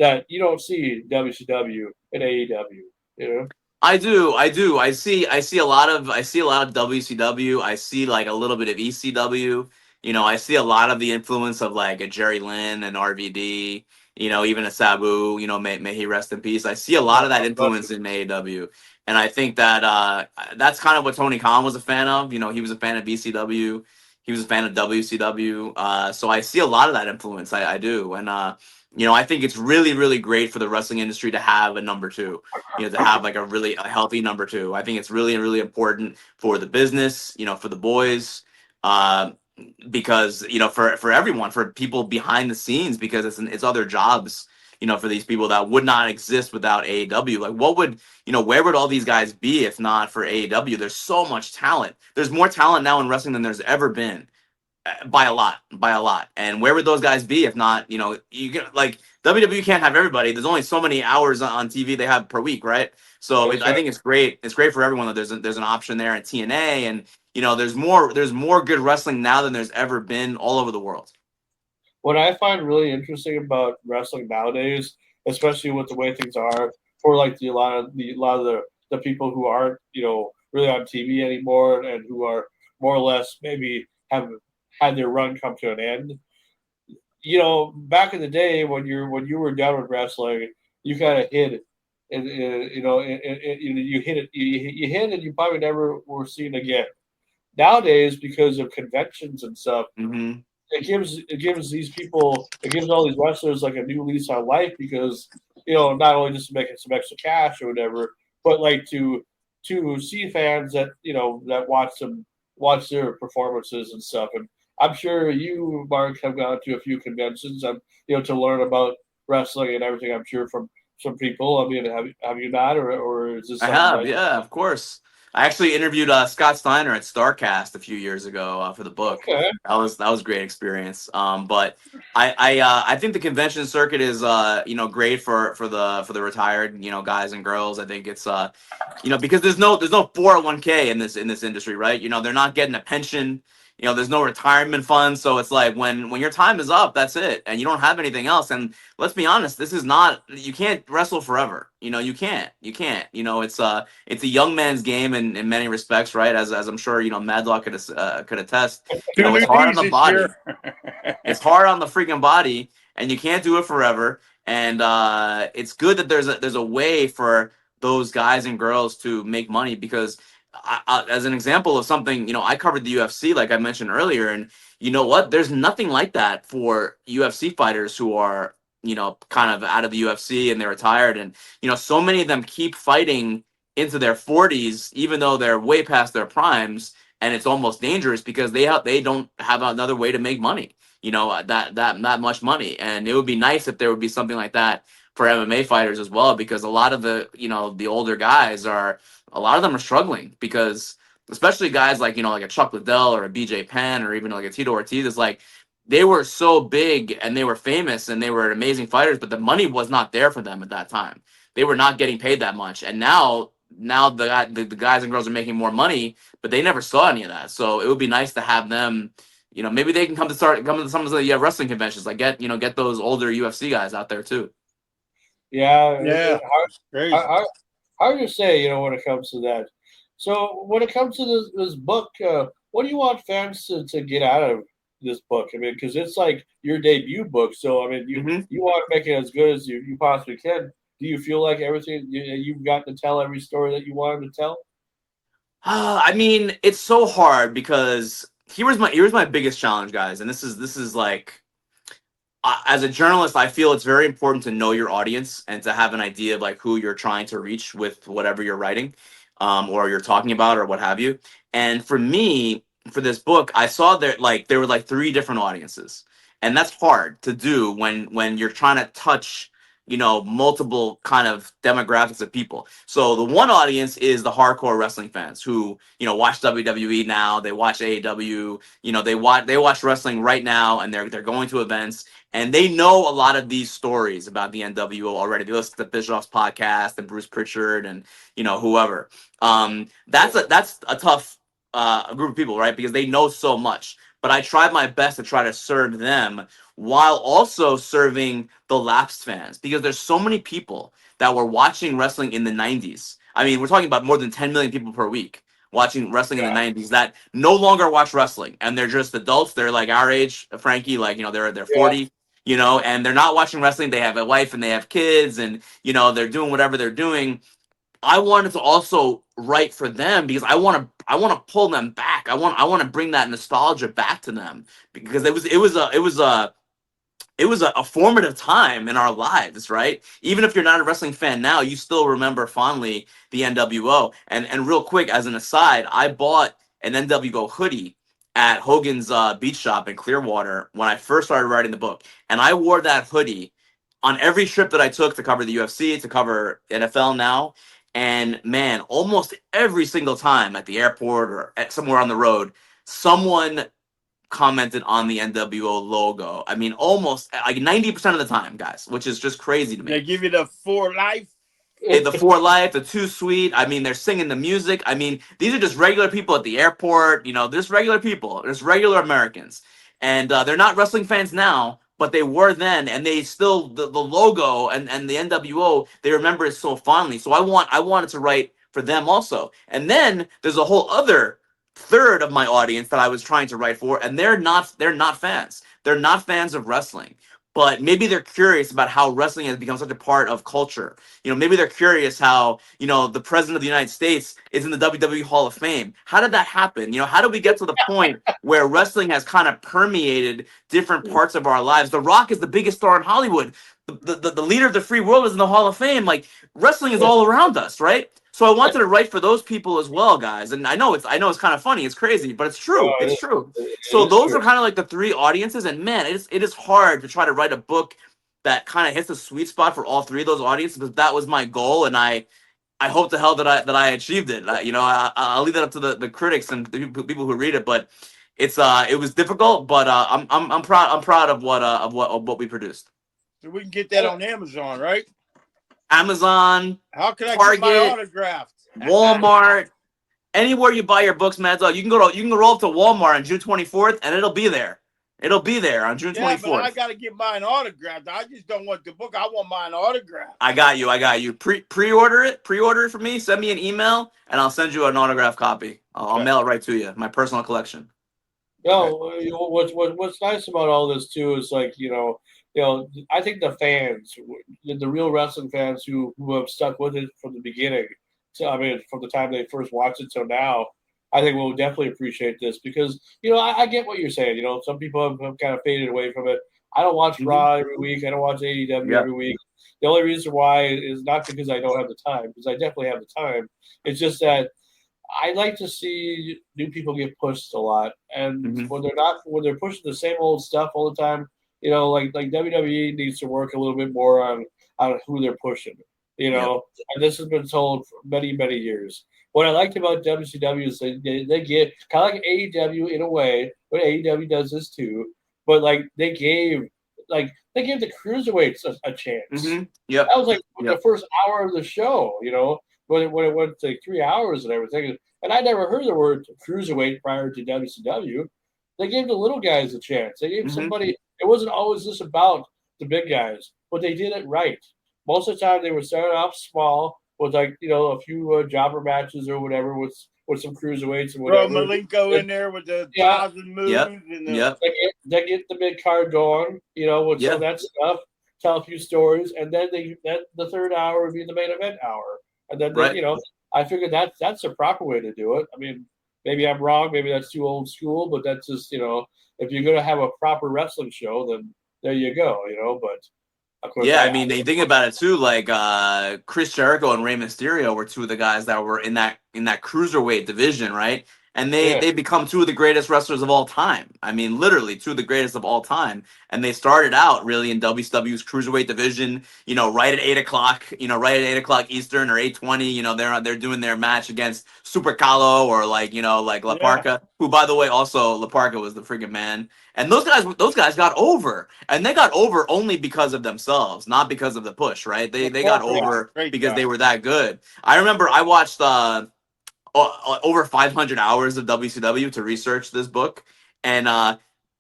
that you don't see WCW and AEW, you know? I do. I see a lot of WCW. I see like a little bit of ECW. You know, I see a lot of the influence of like a Jerry Lynn and RVD. You know, even a Sabu. You know, may he rest in peace. I see a lot of that influence in AEW, and I think that that's kind of what Tony Khan was a fan of. You know, he was a fan of BCW. He was a fan of WCW. So I see a lot of that influence. I do, and you know, I think it's really, really great for the wrestling industry to have a number two. You know, to have like a healthy number two. I think it's really, really important for the business. You know, for the boys. Because you know, for everyone, for people behind the scenes, because it's other jobs, you know, for these people that would not exist without AEW. Like, what would, you know, where would all these guys be if not for AEW? There's so much talent. There's more talent now in wrestling than there's ever been, by a lot. And where would those guys be if not, you know, you get like WWE can't have everybody. There's only so many hours on TV they have per week, right? So I think it's great. It's great for everyone that there's an option there at TNA, and you know, there's more good wrestling now than there's ever been all over the world. What I find really interesting about wrestling nowadays, especially with the way things are for like a lot of the people who aren't, you know, really on TV anymore and who are more or less maybe have had their run come to an end. You know, back in the day when you were done with wrestling, you kind of hid it. And you know, you hit it, you hit, and you probably never were seen again. Nowadays, because of conventions and stuff, it gives these people, it gives all these wrestlers like a new lease on life because, you know, not only just to make some extra cash or whatever, but like to see fans that, you know, that watch their performances and stuff. And I'm sure you, Mark, have gone to a few conventions, you know, to learn about wrestling and everything. I'm sure from some people. I mean, have you not, or is this? I have, yeah, of course. I actually interviewed Scott Steiner at StarCast a few years ago for the book. Okay. That was a great experience. But I think the convention circuit is you know, great for the retired, you know, guys and girls. I think it's you know, because there's no 401k in this industry, right? You know, they're not getting a pension. You know, there's no retirement fund, so it's like when your time is up, that's it, and you don't have anything else. And let's be honest, this is not, you can't wrestle forever. You know, you can't. You know, it's a young man's game in many respects, right? As I'm sure, you know, Mad Dog could attest. You know, it's hard on the body. It's hard on the freaking body, and you can't do it forever. And it's good that there's a way for those guys and girls to make money because as an example of something, I covered the UFC, like I mentioned earlier, and you know what? There's nothing like that for UFC fighters who are, kind of out of the UFC and they're retired. And, so many of them keep fighting into their 40s, even though they're way past their primes. And it's almost dangerous because they don't have another way to make money, that much money. And it would be nice if there would be something like that for MMA fighters as well, because a lot of the older guys a lot of them are struggling because especially guys like, like a Chuck Liddell or a BJ Penn or even like a Tito Ortiz, is like they were so big and they were famous and they were amazing fighters, but the money was not there for them at that time. They were not getting paid that much. And now the guys and girls are making more money, but they never saw any of that. So it would be nice to have them, maybe they can come to some of the wrestling conventions, like get those older UFC guys out there too. Yeah. Crazy. Hard to say, when it comes to that. So when it comes to this book, what do you want fans to get out of this book? I mean, because it's like your debut book. So, I mean, you want to make it as good as you possibly can. Do you feel like everything you've got to tell every story that you wanted to tell? I mean, it's so hard because here's my biggest challenge, guys. And this is like, as a journalist, I feel it's very important to know your audience and to have an idea of like who you're trying to reach with whatever you're writing, or you're talking about or what have you. And for me, for this book, I saw there were like three different audiences, and that's hard to do when you're trying to touch multiple kind of demographics of people. So the one audience is the hardcore wrestling fans who watch WWE now, they watch AEW, they watch wrestling right now, and they're going to events. And they know a lot of these stories about the NWO already. They listen to Bischoff's podcast and Bruce Pritchard and whoever. That's a tough group of people, right? Because they know so much. But I tried my best to try to serve them while also serving the lapsed fans, because there's so many people that were watching wrestling in the 90s. I mean, we're talking about more than 10 million people per week watching wrestling in the 90s that no longer watch wrestling, and they're just adults. They're like our age, Frankie, like they're 40. And they're not watching wrestling. They have a wife and they have kids, and they're doing whatever they're doing. I wanted to also write for them because I want to pull them back. I want to bring that nostalgia back to them, because it was a formative time in our lives, right? Even if you're not a wrestling fan now, you still remember fondly the NWO. And real quick, as an aside, I bought an NWO hoodie at Hogan's Beach Shop in Clearwater when I first started writing the book. And I wore that hoodie on every trip that I took to cover the UFC, to cover NFL now. And man, almost every single time at the airport or somewhere on the road, someone commented on the NWO logo. I mean, almost like 90% of the time, guys, which is just crazy to me. They give you the For Life. The For Life, the Too Sweet. I mean, they're singing the music. I mean, these are just regular people at the airport. There's regular people. There's regular Americans. And they're not wrestling fans now, but they were then. And they still, the logo and the NWO, they remember it so fondly. So I wanted to write for them also. And then there's a whole other third of my audience that I was trying to write for, and they're not fans. They're not fans of wrestling, but maybe they're curious about how wrestling has become such a part of culture. Maybe they're curious how the president of the United States is in the WWE Hall of Fame. How did that happen? How did we get to the point where wrestling has kind of permeated different parts of our lives? The Rock is the biggest star in Hollywood. The leader of the free world is in the Hall of Fame. Like, wrestling is all around us, right? So I wanted to write for those people as well, guys. And I know it's kind of funny, it's crazy, but it's true. It's true. So those are kind of like the three audiences. And man, it is hard to try to write a book that kind of hits the sweet spot for all three of those audiences. But that was my goal, and I hope to hell that I achieved it. I'll leave that up to the critics and the people who read it. But it was difficult, but I'm proud of what we produced. So we can get that on Amazon, right? Amazon. How can I Target, get my autograph? Walmart, anywhere you buy your books, Mad Dog. You can roll up to Walmart on June 24th, and it'll be there. It'll be there on June 24th. Yeah, but I gotta get mine autographed. I just don't want the book. I want mine autographed. I got you. Pre-order it for me. Send me an email, and I'll send you an autographed copy. I'll mail it right to you. My personal collection. No, what's nice about all this too is, like, I think the fans, the real wrestling fans who have stuck with it from the beginning, from the time they first watched it till now, I think will definitely appreciate this because I get what you're saying. Some people have kind of faded away from it. I don't watch Raw every week. I don't watch AEW every week. The only reason why is not because I don't have the time, because I definitely have the time. It's just that I like to see new people get pushed a lot, and when they're pushing the same old stuff all the time, like WWE needs to work a little bit more on who they're pushing. And this has been told for many, many years. What I liked about WCW is they get kind of like AEW in a way, but AEW does this too. But they gave the cruiserweights a chance. Yep. That was the first hour of the show. When it went to 3 hours and everything. And I never heard the word cruiserweight prior to WCW. They gave the little guys a chance. They gave somebody. It wasn't always just about the big guys, but they did it right. Most of the time, they were starting off small with a few jobber matches or whatever with some cruiserweights and whatever. Throw Malenko in there with the 1,000 moves. They get the mid card going, with some of that stuff. Tell a few stories, and then the third hour would be the main event hour, and then I figured that's the proper way to do it. I mean, maybe I'm wrong, maybe that's too old school, but that's just if you're gonna have a proper wrestling show, then there you go, But of course, I mean, they think about it too. Like Chris Jericho and Rey Mysterio were two of the guys that were in that cruiserweight division, right? And they become two of the greatest wrestlers of all time. I mean, literally two of the greatest of all time. And they started out really in WCW's cruiserweight division, right at 8 o'clock, right at 8 o'clock Eastern or 8:20. They're doing their match against Super Calo or La Parca, who, by the way, also La Parca was the friggin' man. And those guys got over, and they got over only because of themselves, not because of the push, right? They got over because they were that good. I remember I watched over 500 hours of WCW to research this book, and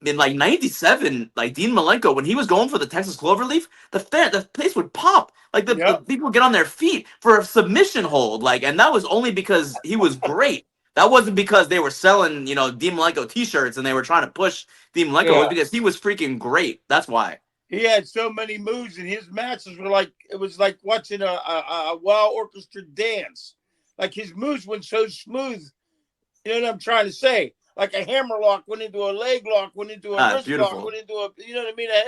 in '97, Dean Malenko, when he was going for the Texas Cloverleaf, the place would pop. The people would get on their feet for a submission hold, and that was only because he was great. That wasn't because they were selling, Dean Malenko T-shirts and they were trying to push Dean Malenko. It was because he was freaking great. That's why. He had so many moves, and his matches were it was like watching a wild orchestra dance. His moves went so smooth. You know what I'm trying to say? Like a hammerlock went into a leg lock, went into a wrist lock, went into a a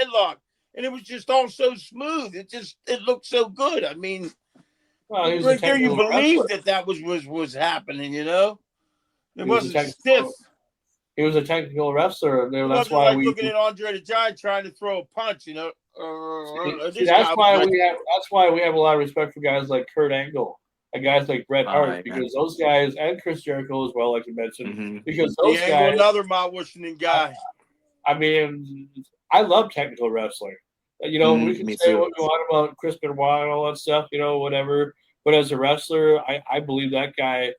headlock, and it was just all so smooth. It looked so good. I mean, right there, you believe that was happening. It wasn't stiff. He was a technical wrestler. That's why we looking at Andre the Giant trying to throw a punch. That's why we have a lot of respect for guys like Kurt Angle and guys like Bret Hart, because those guys, and Chris Jericho as well, like you mentioned, because those guys, another Mount Washington guy. I mean, I love technical wrestling. We can say what we want about Chris Benoit and all that stuff, whatever. But as a wrestler, I believe that guy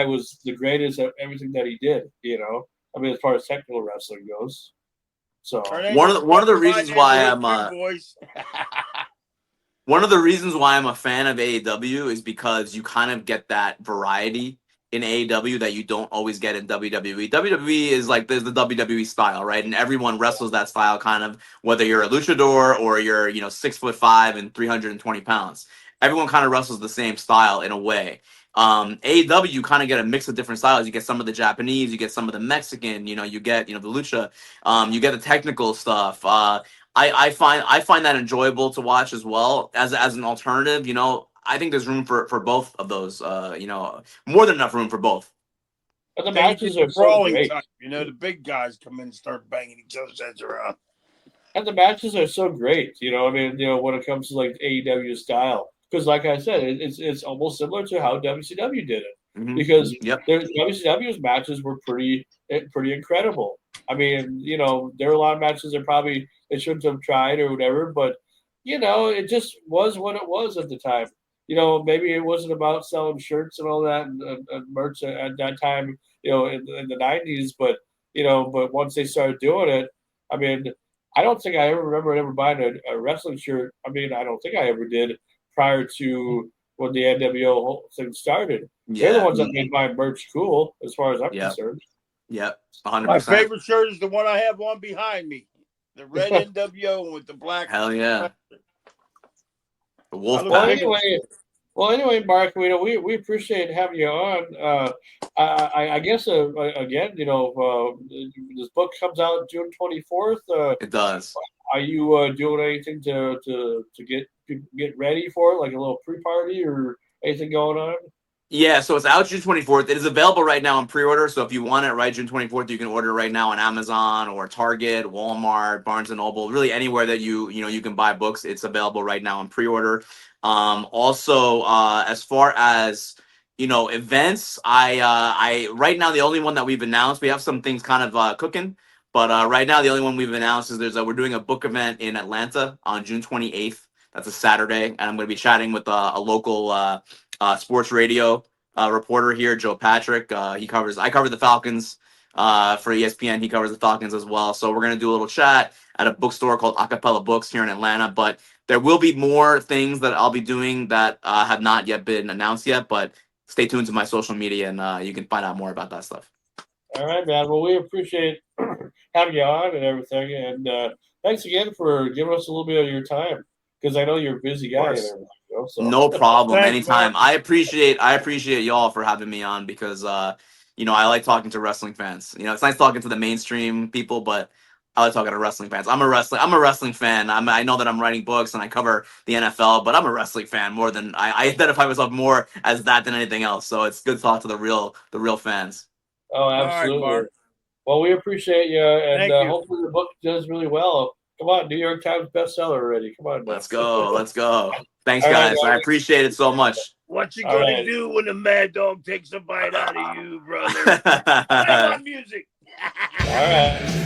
was the greatest at everything that he did. I mean, as far as technical wrestling goes. So one of the reasons why I'm one of the reasons why I'm a fan of AEW is because you kind of get that variety in AEW that you don't always get in WWE. WWE is there's the WWE style, right? And everyone wrestles that style kind of, whether you're a luchador or you're 6'5" and 320 pounds. Everyone kind of wrestles the same style in a way. AEW, you kind of get a mix of different styles. You get some of the Japanese, you get some of the Mexican, you get the lucha, you get the technical stuff. I find that enjoyable to watch as well as an alternative. I think there's room for both of those. More than enough room for both. But the matches are so great. Time. The big guys come in and start banging each other's heads around. And the matches are so great. When it comes to AEW style. Because, like I said, it's almost similar to how WCW did it. Because WCW's matches were pretty incredible. I mean, there were a lot of matches that probably they shouldn't have tried or whatever, but it just was what it was at the time. Maybe it wasn't about selling shirts and all that and merch at that time, in the 90s, but once they started doing it, I mean, I don't think I ever remember buying a wrestling shirt. I mean, I don't think I ever did prior to when the NWO thing started. They're the ones that made my merch cool, as far as I'm concerned. Yep, 100%. My favorite shirt is the one I have on behind me. The red NWO with the black. Hell yeah. The wolf I Well, look pack. anyway, Mark, we appreciate having you on. I guess again, this book comes out June 24th. It does. Are you doing anything to get ready for it, like a little pre-party or anything going on? Yeah, so it's out June 24th. It is available right now on pre-order. So if you want it right June 24th, you can order it right now on Amazon or Target, Walmart, Barnes and Noble, really anywhere that you can buy books. It's available right now on pre-order. Also, as far as events, I right now the only one that we've announced. We have some things kind of cooking, but right now the only one we've announced is we're doing a book event in Atlanta on June 28th. That's a Saturday, and I'm going to be chatting with a local sports radio reporter here, Joe Patrick. I cover the Falcons for ESPN. He covers the Falcons as well. So we're gonna do a little chat at a bookstore called Acapella Books here in Atlanta. But there will be more things that I'll be doing that have not yet been announced yet. But stay tuned to my social media, and you can find out more about that stuff. All right, man. Well, we appreciate having you on and everything, and thanks again for giving us a little bit of your time, because I know you're a busy guy and everything. So. No problem. Thanks, Anytime. Mark. I appreciate y'all for having me on because I like talking to wrestling fans. It's nice talking to the mainstream people, but I like talking to wrestling fans. I'm a wrestling fan. I know that I'm writing books and I cover the NFL, but I'm a wrestling fan more than I identify myself more as that than anything else. So it's good to talk to the real fans. Oh, absolutely. Mark. Well, we appreciate you, and hopefully the book does really well. Come on, New York Times bestseller already. Come on. Let's go. Thanks, guys. I appreciate it so much. What you gonna do when the Mad Dog takes a bite out of you, brother? Play my music. All right.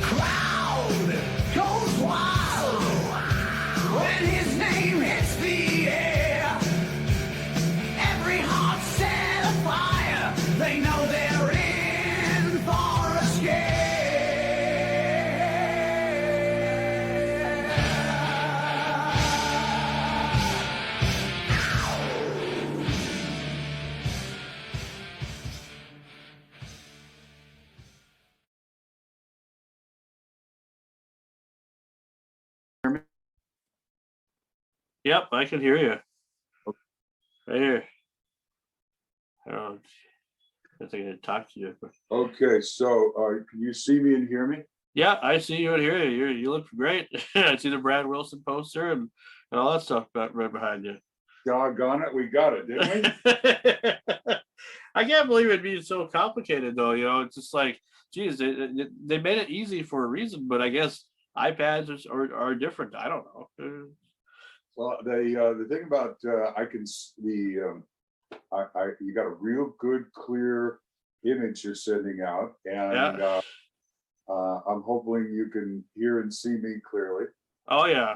Crowd goes wild. me? Yep, I can hear you. Right here. I think I didn't talk to you. Okay, so can you see me and hear me? Yeah, I see you and hear you. You look great. I see the Brad Wilson poster and all that stuff right behind you. Doggone it, we got it, didn't we? I can't believe it being so complicated, though. It's just like, geez, they made it easy for a reason, but I guess iPads are different. I don't know. Well, the thing about you got a real good, clear image you're sending out, and Yeah. I'm hoping you can hear and see me clearly. Oh yeah.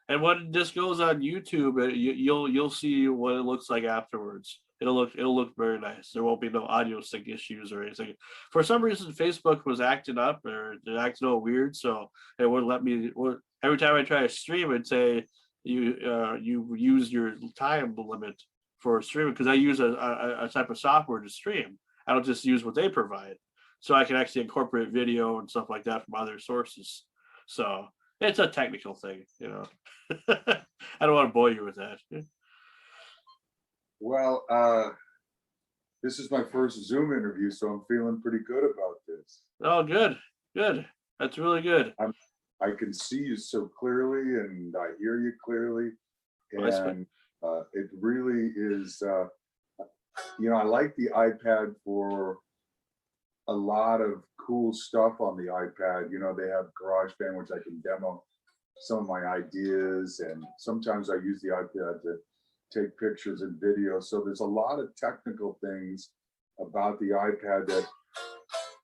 And when this goes on YouTube, you'll see what it looks like afterwards. It'll look very nice. There won't be no audio sync issues or anything. For some reason, Facebook was acting up or it acting all weird, so it wouldn't let me. Every time I try to stream, it'd say you use your time limit for streaming, because I use a type of software to stream. I don't just use what they provide, so I can actually incorporate video and stuff like that from other sources. So it's a technical thing. I don't want to bore you with that. Well, this is my first Zoom interview, so I'm feeling pretty good about this. Oh, good. That's really good. I can see you so clearly, and I hear you clearly, and it really is. I like the iPad for a lot of cool stuff on the iPad. They have GarageBand, which I can demo some of my ideas, and sometimes I use the iPad to take pictures and videos. So there's a lot of technical things about the iPad that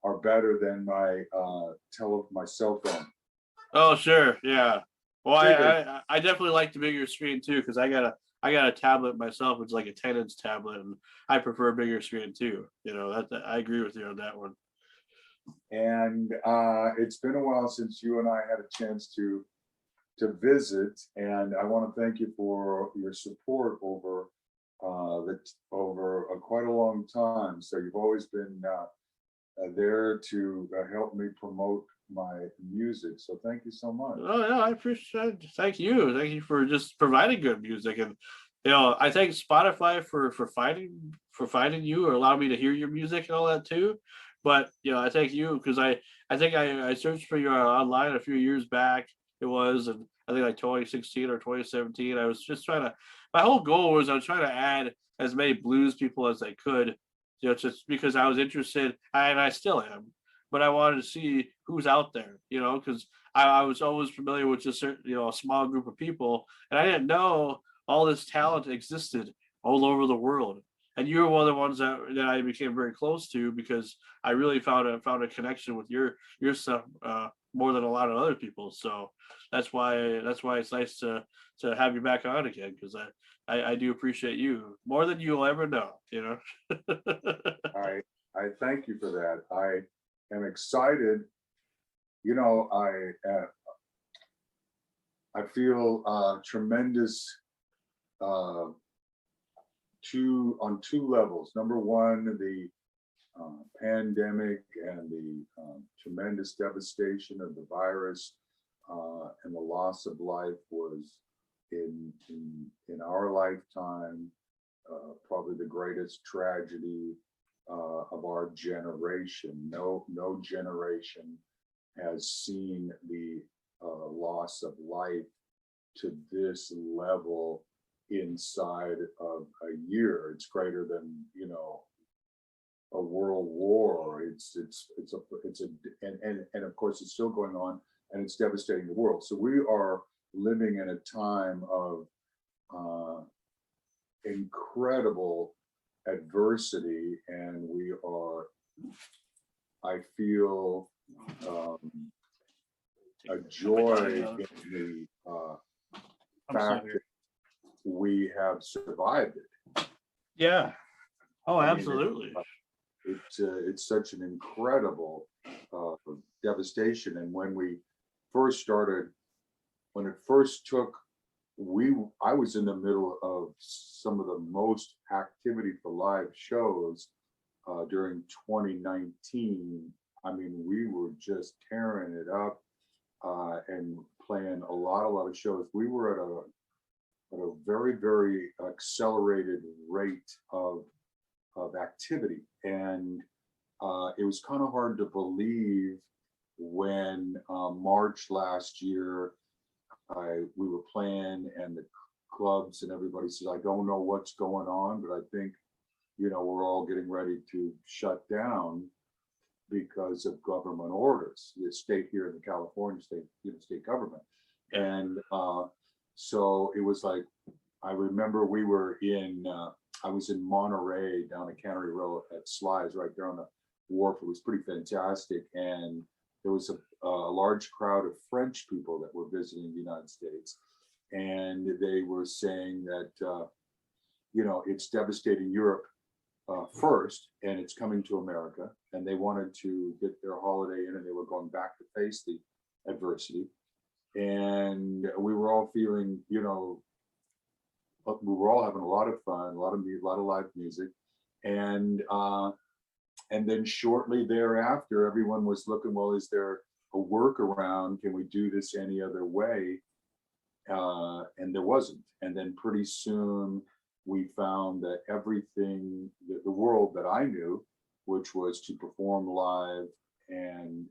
are better than my cell phone. Oh, sure, yeah. Well, I definitely like the bigger screen too, because I got a tablet myself. It's like a 10-inch tablet, and I prefer a bigger screen too. I agree with you on that one. And it's been a while since you and I had a chance to visit, and I want to thank you for your support over quite a long time. So you've always been there to help me promote my music. So thank you so much. Oh yeah, I appreciate it. Thank you for just providing good music, and I thank Spotify for finding you or allowing me to hear your music and all that too. But I thank you because I think I searched for you online a few years back. It was, and I think like 2016 or 2017. I was just my whole goal was I was trying to add as many blues people as I could, just because I was interested, and I still am. But I wanted to see who's out there, because I was always familiar with just a small group of people, and I didn't know all this talent existed all over the world. And you were one of the ones that I became very close to, because I really found a connection with your stuff more than a lot of other people. So that's why it's nice to have you back on again, because I do appreciate you more than you'll ever know. I thank you for that. I am excited. I feel tremendous on two levels. Number one, the pandemic and the tremendous devastation of the virus and the loss of life was in our lifetime probably the greatest tragedy of our generation. No generation has seen the loss of life to this level inside of a year. It's greater than a world war. And of course it's still going on, and it's devastating the world. So we are living in a time of incredible adversity, and I feel a joy in the fact that we have survived it. Yeah. Oh, absolutely. It's such an incredible devastation. And when it first took, I was in the middle of some of the most activity for live shows during 2019. I mean, we were just tearing it up and playing a lot of shows. We were at a very, very accelerated rate of activity. And it was kind of hard to believe when March last year, we were playing and the clubs and everybody said, I don't know what's going on, but I think, we're all getting ready to shut down because of government orders, the state here in the California state government. And so it was like, I remember we were I was in Monterey down at Cannery Row at Sly's right there on the wharf. It was pretty fantastic. And there was a large crowd of French people that were visiting the United States. And they were saying that, it's devastating Europe first, and it's coming to America. And they wanted to get their holiday in, and they were going back to face the adversity. And we were all feeling, we were all having a lot of fun, a lot of live music. And then shortly thereafter, everyone was looking, well, is there a workaround? Can we do this any other way? And there wasn't. And then pretty soon we found that everything, the world that I knew, which was to perform live and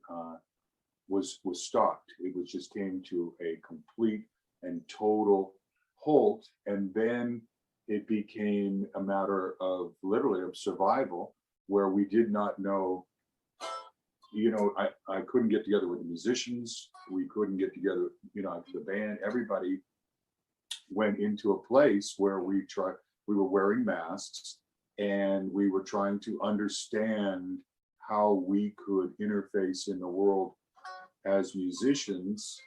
was stopped. It was just came to a complete and total halt. And then it became a matter of literally of survival, where we did not know, I couldn't get together with the musicians. We couldn't get together, the band. Everybody went into a place where we were wearing masks, and we were trying to understand how we could interface in the world as musicians,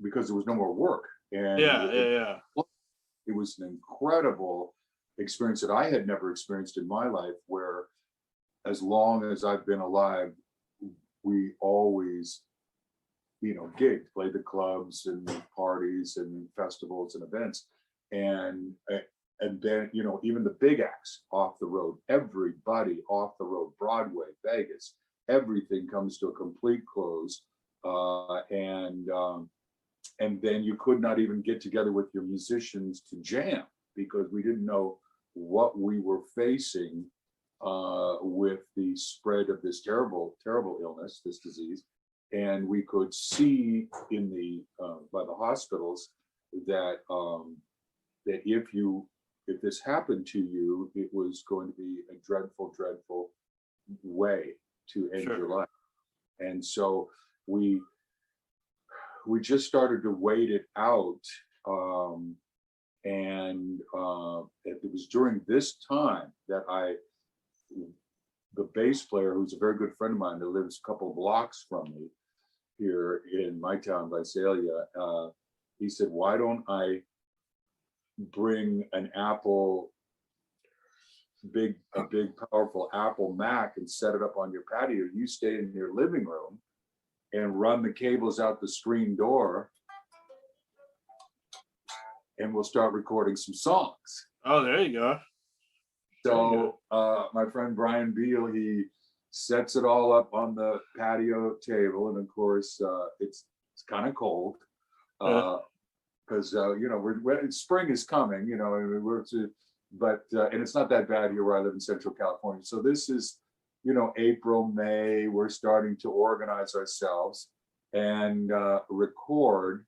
because there was no more work. And it was an incredible experience that I had never experienced in my life, where as long as I've been alive, we always, gigged, played the clubs and parties and festivals and events. And then, even the big acts off the road, everybody off the road, Broadway, Vegas, everything comes to a complete close. And then you could not even get together with your musicians to jam, because we didn't know what we were facing with the spread of this terrible, terrible illness, this disease. And we could see by the hospitals that that if this happened to you, it was going to be a dreadful, dreadful way to end your life. And so we just started to wait it out. And it was during this time that the bass player, who's a very good friend of mine that lives a couple of blocks from me here in my town, Visalia, he said, why don't I bring a big powerful Apple Mac and set it up on your patio. You stay in your living room and run the cables out the screen door, and we'll start recording some songs. Oh, there you go. So my friend Brian Beal, he sets it all up on the patio table, and of course it's kind of cold because spring is coming, and it's not that bad here where I live in Central California. So this is, April, May, we're starting to organize ourselves and record.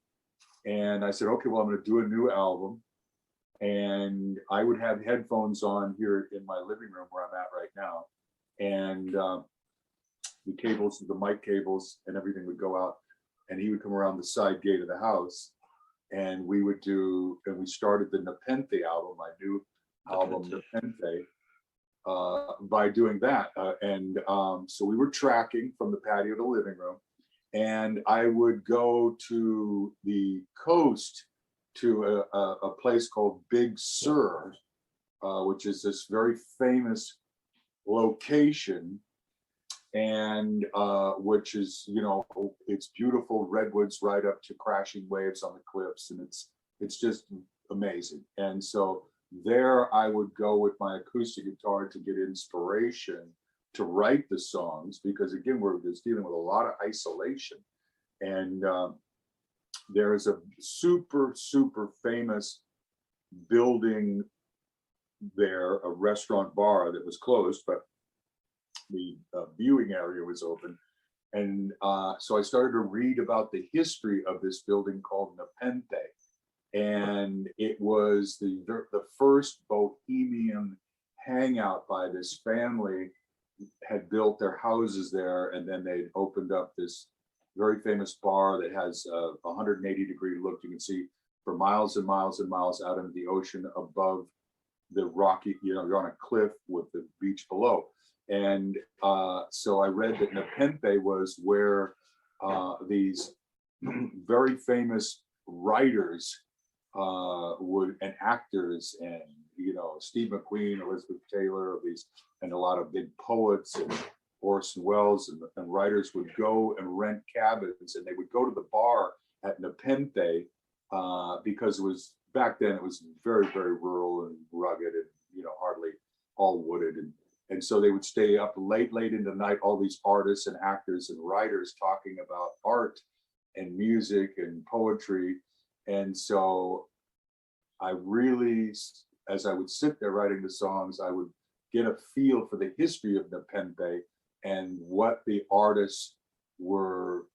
And I said, okay, well, I'm going to do a new album. And I would have headphones on here in my living room where I'm at right now. And the cables, the mic cables and everything would go out. And he would come around the side gate of the house. And we started the Nepenthe album, my new album, Nepenthe, by doing that. So we were tracking from the patio to the living room. And I would go to the coast to a place called Big Sur, which is this very famous location, and which is, it's beautiful redwoods right up to crashing waves on the cliffs, and it's just amazing. And so there I would go with my acoustic guitar to get inspiration to write the songs, because again, we're just dealing with a lot of isolation. And There's a super famous building there, a restaurant bar that was closed, but the viewing area was open. And so I started to read about the history of this building called Nepenthe. And it was the first bohemian hangout by this family, had built their houses there, and then they'd opened up this very famous bar that has a 180-degree look. You can see for miles and miles and miles out into the ocean above the rocky, you're on a cliff with the beach below. And so I read that Nepenthe was where these very famous writers and actors, and Steve McQueen, Elizabeth Taylor, and a lot of big poets and Orson Welles and writers would go and rent cabins, and they would go to the bar at Nepenthe because back then it was very rural and rugged, and hardly all wooded, and so they would stay up late into the night, all these artists and actors and writers talking about art and music and poetry. And so I really, as I would sit there writing the songs, I would get a feel for the history of Nepenthe and what the artists were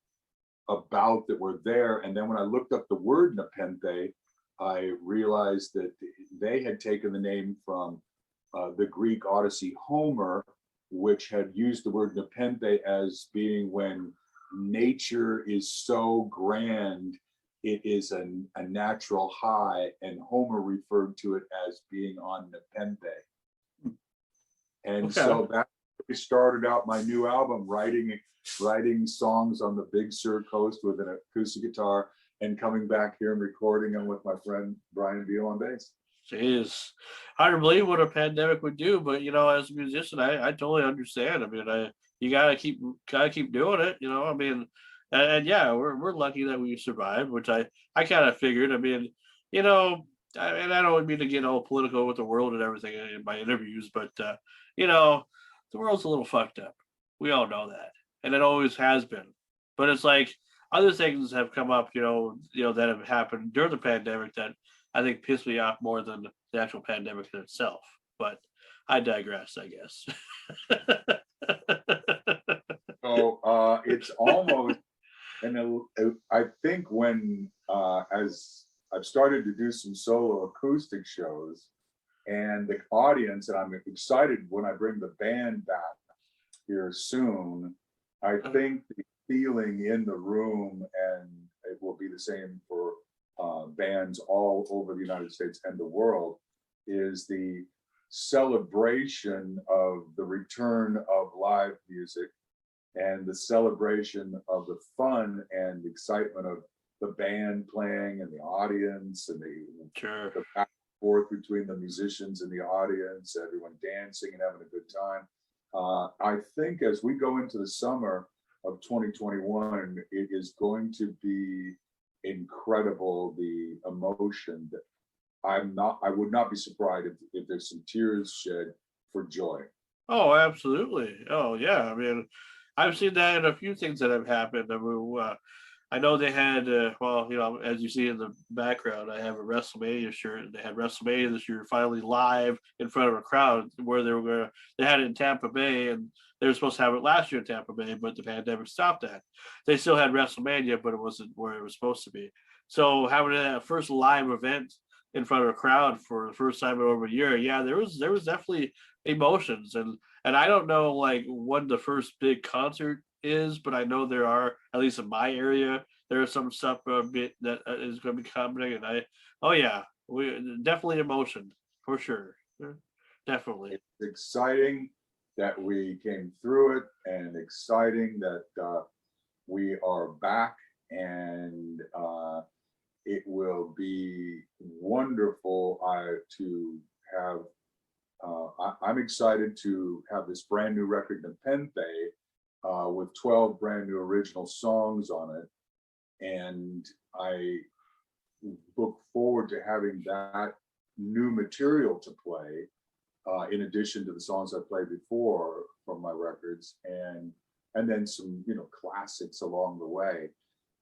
about that were there. And then when I looked up the word Nepenthe, I realized that they had taken the name from the Greek Odyssey Homer, which had used the word Nepenthe as being when nature is so grand, it is a natural high, and Homer referred to it as being on Nepenthe. And so that started out my new album, writing songs on the Big Sur coast with an acoustic guitar, and coming back here and recording them with my friend Brian Beal on bass. Jeez, hard to believe what a pandemic would do, but as a musician, I totally understand. I mean, you gotta keep doing it. I mean, and yeah, we're lucky that we survived, which I kind of figured. I mean, and I don't mean to get all political with the world and everything in my interviews, but the world's a little fucked up. We all know that, and it always has been. But it's like other things have come up, that have happened during the pandemic that I think pissed me off more than the actual pandemic in itself. But I digress, I guess. So it's almost, and I think when as I've started to do some solo acoustic shows, and the audience, and I'm excited when I bring the band back here soon, I think the feeling in the room, and it will be the same for bands all over the United States and the world, is the celebration of the return of live music and the celebration of the fun and excitement of the band playing and the audience and the back and forth between the musicians and the audience, everyone dancing and having a good time. I think as we go into the summer of 2021, it is going to be incredible, the emotion that I would not be surprised if there's some tears shed for joy. Oh, absolutely. Oh, yeah. I mean, I've seen that in a few things that have happened. I know they had, as you see in the background, I have a WrestleMania shirt, and they had WrestleMania this year finally live in front of a crowd, where they had it in Tampa Bay, and they were supposed to have it last year in Tampa Bay, but the pandemic stopped that. They still had WrestleMania, but it wasn't where it was supposed to be. So having that first live event in front of a crowd for the first time in over a year, yeah, there was definitely emotions, and I don't know like when the first big concert is, but I know there are, at least in my area, there is some stuff a bit that is going to be happening, and we definitely emotion for sure, definitely. It's exciting that we came through it, and exciting that we are back, and it will be wonderful to have. I'm excited to have this brand new record, Nepenthe, with 12 brand new original songs on it, and I look forward to having that new material to play, in addition to the songs I played before from my records, and then some classics along the way.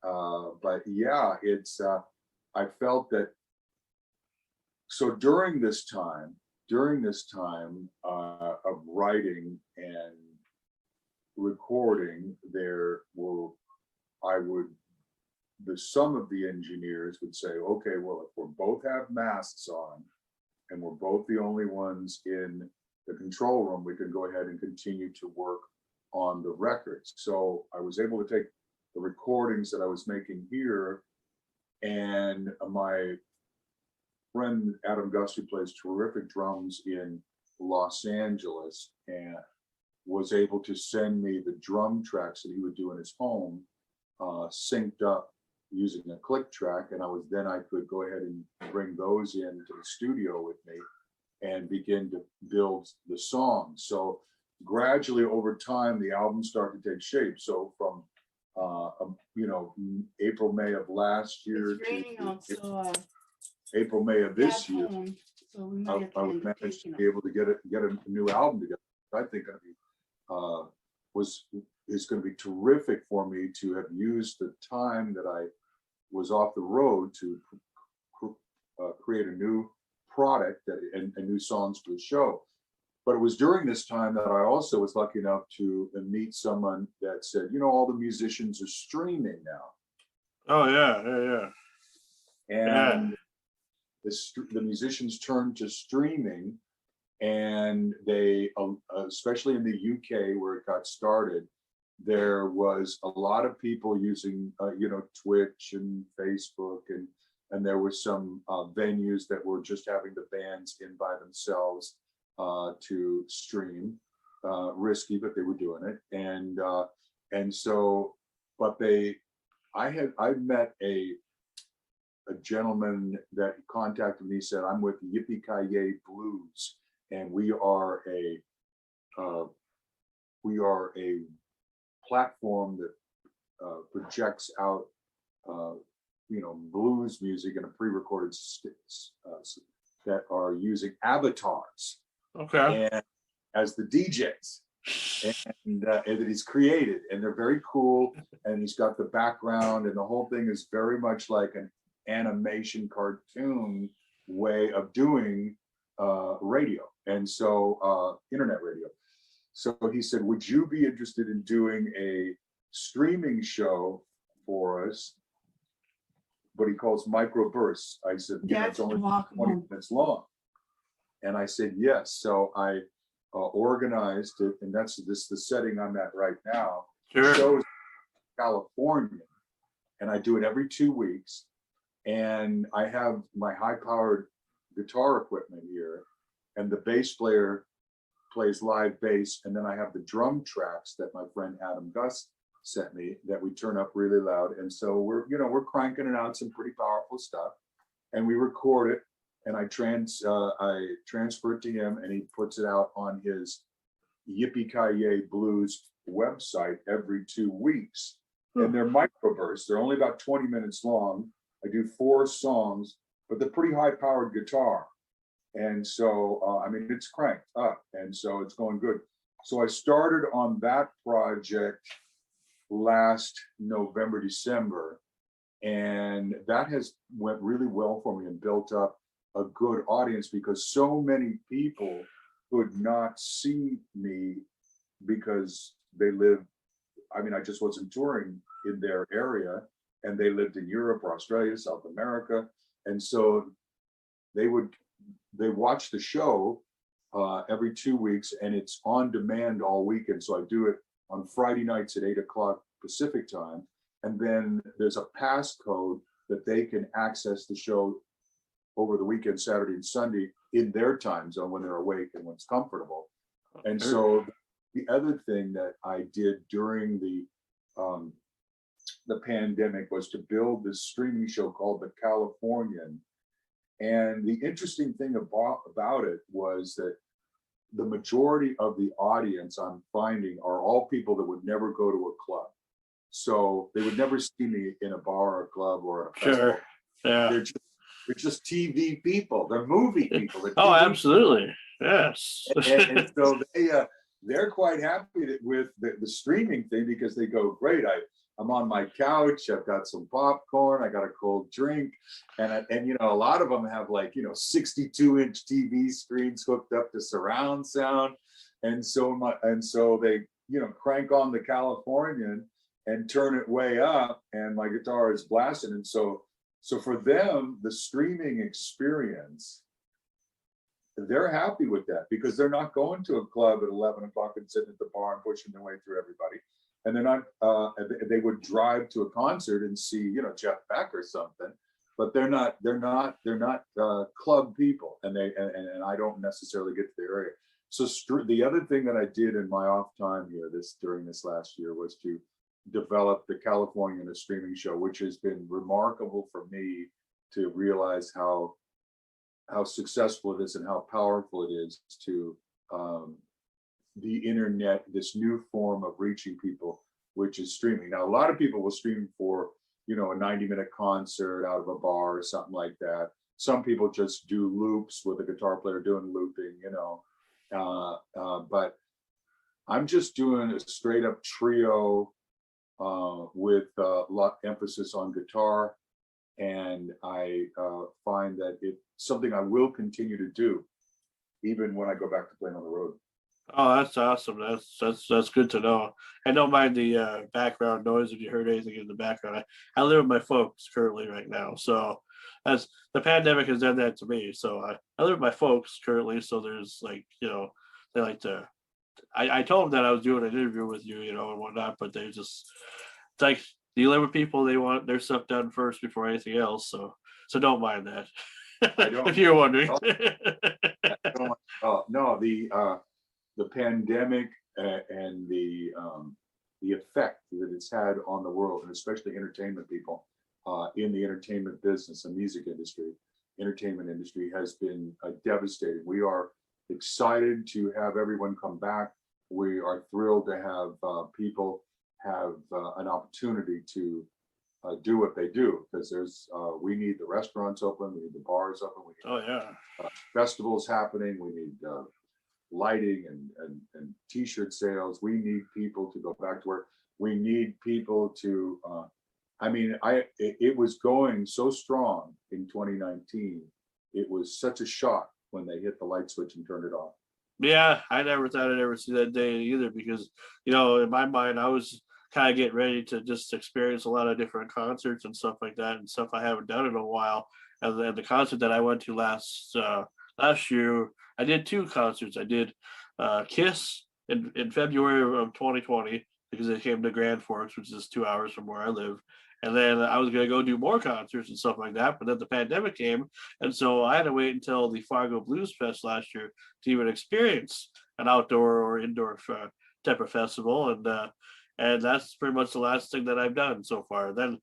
But yeah, it's I felt that. So during this time of writing and recording, some of the engineers would say, okay, well, if we both have masks on and we're both the only ones in the control room, we can go ahead and continue to work on the records. So I was able to take the recordings that I was making here, and my friend Adam Gus, who plays terrific drums in Los Angeles, and was able to send me the drum tracks that he would do in his home, synced up using a click track, and I could go ahead and bring those into the studio with me and begin to build the song. So gradually over time, the album started to take shape. So from April, May of last year to April, May of this year, I was managed to be able to get a new album together. I think is going to be terrific for me to have used the time that I was off the road to create a new product and new songs for the show. But it was during this time that I also was lucky enough to meet someone that said, all the musicians are streaming now. Oh yeah. And the musicians turned to streaming, and they, especially in the UK where it got started, there was a lot of people using, Twitch and Facebook, and there were some venues that were just having the bands in by themselves to stream. Risky, but they were doing it, I met a gentleman that contacted me, said, I'm with Yippee-Ki-Yay Blues, and we are a platform that projects out blues music in a pre-recorded that are using avatars, Okay. and as the DJs, and that he's created, and they're very cool, and he's got the background, and the whole thing is very much like an animation cartoon way of doing radio, and so internet radio. So he said, would you be interested in doing a streaming show for us? But he calls microbursts. I said, it's only 20 minutes long. And I said, yes. So I organized it, and that's the setting I'm at right now. Sure. The show is in California, and I do it every 2 weeks. And I have my high-powered guitar equipment here, and the bass player plays live bass, and then I have the drum tracks that my friend Adam Gus sent me that we turn up really loud. And so we're cranking it out, some pretty powerful stuff, and we record it, and I transfer it to him, and he puts it out on his Yippee-Ki-Yay Blues website every 2 weeks. And they're microbursts. They're only about 20 minutes long. I do 4 songs, but they're pretty high-powered guitar. And so, it's cranked up, and so it's going good. So I started on that project last November, December, and that has went really well for me and built up a good audience, because so many people could not see me because they live, I just wasn't touring in their area, and they lived in Europe or Australia, South America, and so they watch the show every 2 weeks, and it's on demand all weekend. So I do it on Friday nights at 8:00 Pacific time. And then there's a passcode that they can access the show over the weekend, Saturday and Sunday, in their time zone when they're awake and when it's comfortable. And so the other thing that I did during the pandemic was to build this streaming show called The Californian. And the interesting thing about it was that the majority of the audience I'm finding are all people that would never go to a club. So they would never see me in a bar or a club or a festival. Sure. Yeah. They're just TV people. They're movie people. They're Oh, TV absolutely. Yes. and so they're quite happy with the streaming thing, because they go, great, I'm on my couch. I've got some popcorn. I got a cold drink, and a lot of them have 62-inch TV screens hooked up to surround sound, and so they crank on the Californian and turn it way up, and my guitar is blasting, and so for them the streaming experience, they're happy with that because they're not going to a club at 11 o'clock and sitting at the bar and pushing their way through everybody. And they're not, they would drive to a concert and see, Jeff Beck or something, but they're not club people, and I don't necessarily get to the area. So the other thing that I did in my off time here during this last year was to develop the Californian streaming show, which has been remarkable for me to realize how successful it is and how powerful it is to the internet, this new form of reaching people, which is streaming. Now, a lot of people will stream for, a 90-minute concert out of a bar or something like that. Some people just do loops with a guitar player doing looping, but I'm just doing a straight up trio with a lot emphasis on guitar. And I find that it's something I will continue to do, even when I go back to playing on the road. Oh, that's awesome. That's good to know. I don't mind the background noise if you heard anything in the background. I live with my folks currently right now, so as the pandemic has done that to me. So I live with my folks currently. So there's they like to. I told them that I was doing an interview with you, and whatnot, but they just it's like you live with people. They want their stuff done first before anything else. So don't mind that. I don't. If you're wondering. No, the pandemic and the effect that it's had on the world, and especially entertainment people in the entertainment business and music industry, entertainment industry has been devastating. We are excited to have everyone come back. We are thrilled to have people have an opportunity to do what they do, because we need the restaurants open, we need the bars open, we need festivals happening, we need lighting and t-shirt sales. We need people to go back to work. We need people to it was going so strong in 2019. It was such a shock when they hit the light switch and turned it off. Yeah, I never thought I'd ever see that day either, because in my mind I was kind of getting ready to just experience a lot of different concerts and stuff like that, and stuff I haven't done in a while. And then the concert that I went to last year, I did two concerts. I did Kiss in February of 2020, because they came to Grand Forks, which is 2 hours from where I live. And then I was going to go do more concerts and stuff like that. But then the pandemic came. And so I had to wait until the Fargo Blues Fest last year to even experience an outdoor or indoor type of festival. And that's pretty much the last thing that I've done so far. Then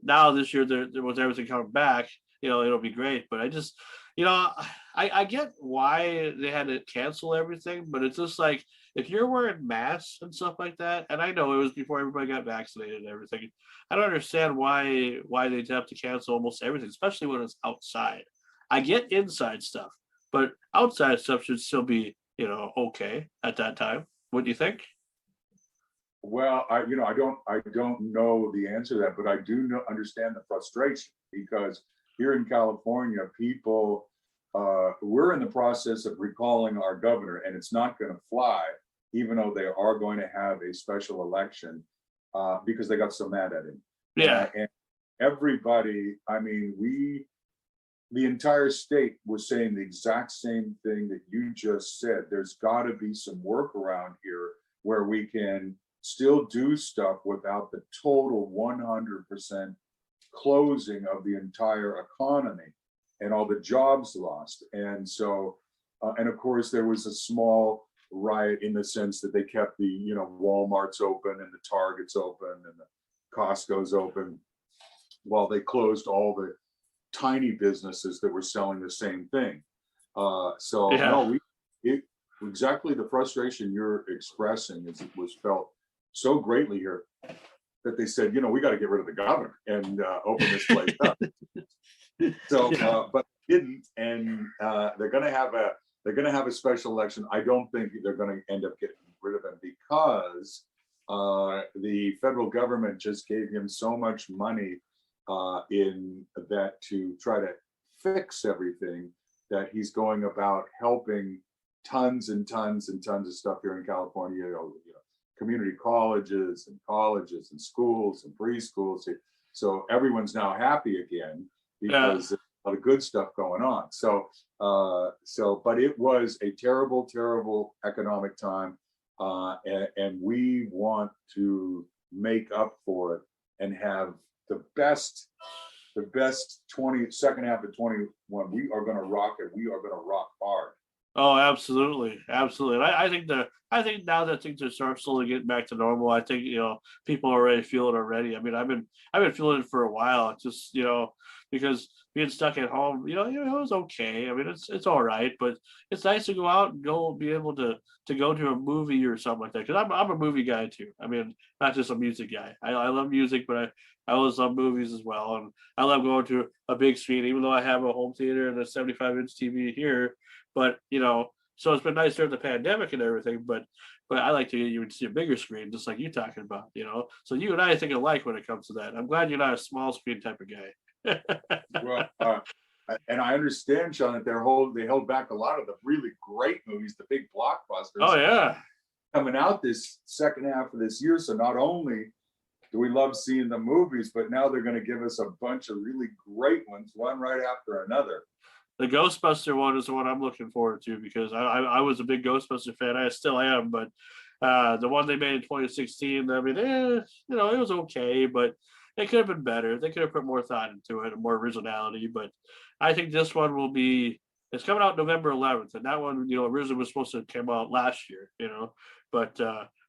now this year, there was everything coming back, it'll be great. But I just, I get why they had to cancel everything, but it's just like, if you're wearing masks and stuff like that, and I know it was before everybody got vaccinated and everything, I don't understand why they'd have to cancel almost everything, especially when it's outside. I get inside stuff, but outside stuff should still be, okay at that time. What do you think? Well, I don't know the answer to that, but I do understand the frustration, because here in California, people, we're in the process of recalling our governor, and it's not going to fly, even though they are going to have a special election, because they got so mad at him. Yeah. And everybody, the entire state was saying the exact same thing that you just said. There's got to be some workaround here where we can still do stuff without the total 100% closing of the entire economy and all the jobs lost. And so, and of course, there was a small riot in the sense that they kept the, Walmart's open and the Target's open and the Costco's open, while they closed all the tiny businesses that were selling the same thing. Exactly the frustration you're expressing was felt so greatly here that they said, we got to get rid of the governor and open this place up. So, but didn't, and they're going to have a special election. I don't think they're going to end up getting rid of him, because the federal government just gave him so much money in that to try to fix everything, that he's going about helping tons and tons and tons of stuff here in California, community colleges and schools and preschools. So everyone's now happy again because there's a lot of good stuff going on. But it was a terrible, terrible economic time. And we want to make up for it and have the best second half of 21. We are going to rock it. We are going to rock hard. Oh, absolutely. And I think now that things are slowly getting back to normal, I think, people are already feeling it already. I mean, I've been feeling it for a while, just, because being stuck at home, it was okay. I mean, it's all right, but it's nice to go out and be able to go to a movie or something like that. Cause I'm a movie guy too. I mean, not just a music guy. I love music, but I always love movies as well. And I love going to a big screen, even though I have a home theater and a 75-inch TV here. But, so it's been nice during the pandemic and everything, but I like to even see a bigger screen, just like you talking about, So you and I think alike when it comes to that. I'm glad you're not a small screen type of guy. Well, and I understand, Sean, that they held back a lot of the really great movies, the big blockbusters. Oh yeah, coming out this second half of this year. So not only do we love seeing the movies, but now they're going to give us a bunch of really great ones, one right after another. The Ghostbuster one is the one I'm looking forward to, because I was a big Ghostbuster fan. I still am, but the one they made in 2016, I mean, it was okay, but it could have been better. They could have put more thought into it and more originality. But I think this one it's coming out November 11th, and that one, originally was supposed to come out last year, But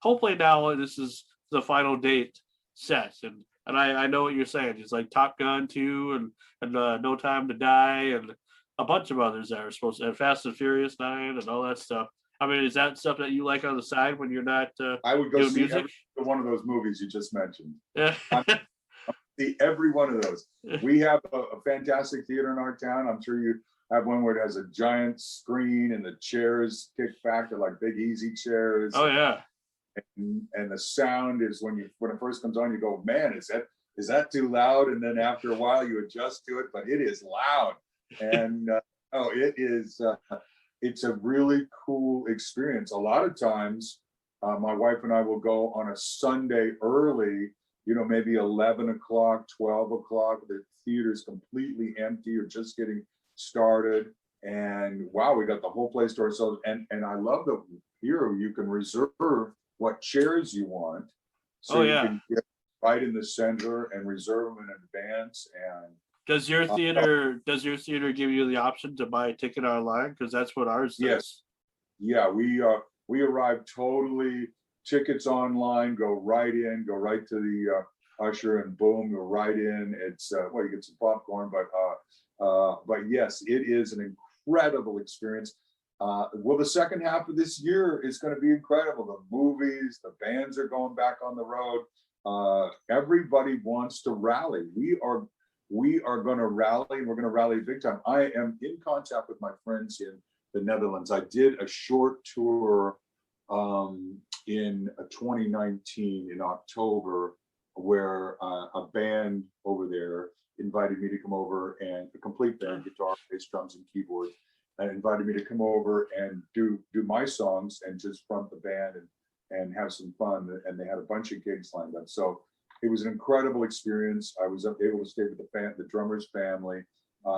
hopefully now this is the final date set, and I know what you're saying. It's like Top Gun 2 and No Time to Die and a bunch of others that are supposed to, and Fast and Furious 9 and all that stuff. I mean, is that stuff that you like on the side when you're not I would go doing see music? every one of those movies you just mentioned. Yeah. See every one of those. We have a fantastic theater in our town. I'm sure you have one where it has a giant screen and the chairs kick back. They're like big easy chairs. Oh yeah. And the sound is when it first comes on, you go, man, is that too loud? And then after a while you adjust to it, but it is loud. And it is it's a really cool experience. A lot of times my wife and I will go on a Sunday early, maybe 11 o'clock, 12 o'clock. The theater's completely empty or just getting started. And wow, we got the whole place to ourselves. And I love that here you can reserve what chairs you want. So you can get right in the center and reserve them in advance. And Does your theater give you the option to buy a ticket online? Because that's what ours does. Yes. Yeah, we arrive totally tickets online, go right to the usher, and boom, you're right in. It's you get some popcorn, but yes, it is an incredible experience. The second half of this year is going to be incredible. The movies, the bands are going back on the road. Everybody wants to rally. We are going to rally, and we're going to rally big time. I am in contact with my friends in the Netherlands. I did a short tour in 2019 in October, where a band over there invited me to come over, and a complete band, guitar, bass, drums, and keyboards, and invited me to come over and do my songs and just front the band and have some fun. And they had a bunch of gigs lined up. So it was an incredible experience. I was able to stay with the drummer's family.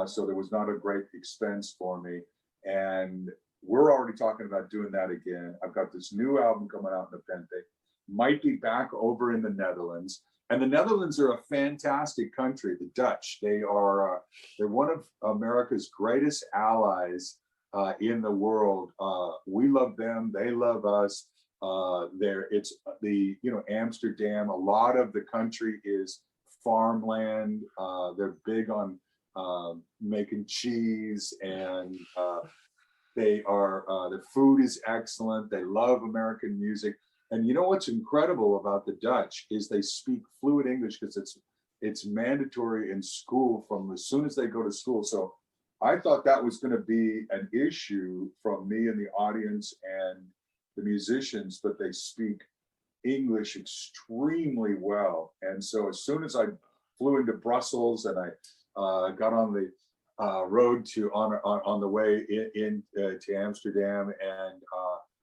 So there was not a great expense for me. And we're already talking about doing that again. I've got this new album coming out in Nepenthe. Might be back over in the Netherlands. And the Netherlands are a fantastic country. The Dutch, they're one of America's greatest allies in the world. We love them. They love us. It's Amsterdam. A lot of the country is farmland. They're big on making cheese, and their food is excellent. They love American music. And you know what's incredible about the Dutch is they speak fluent English, because it's mandatory in school from as soon as they go to school. So I thought that was going to be an issue from me and the audience and the musicians, but they speak English extremely well. And so as soon as I flew into Brussels and I got on the road to on the way in to Amsterdam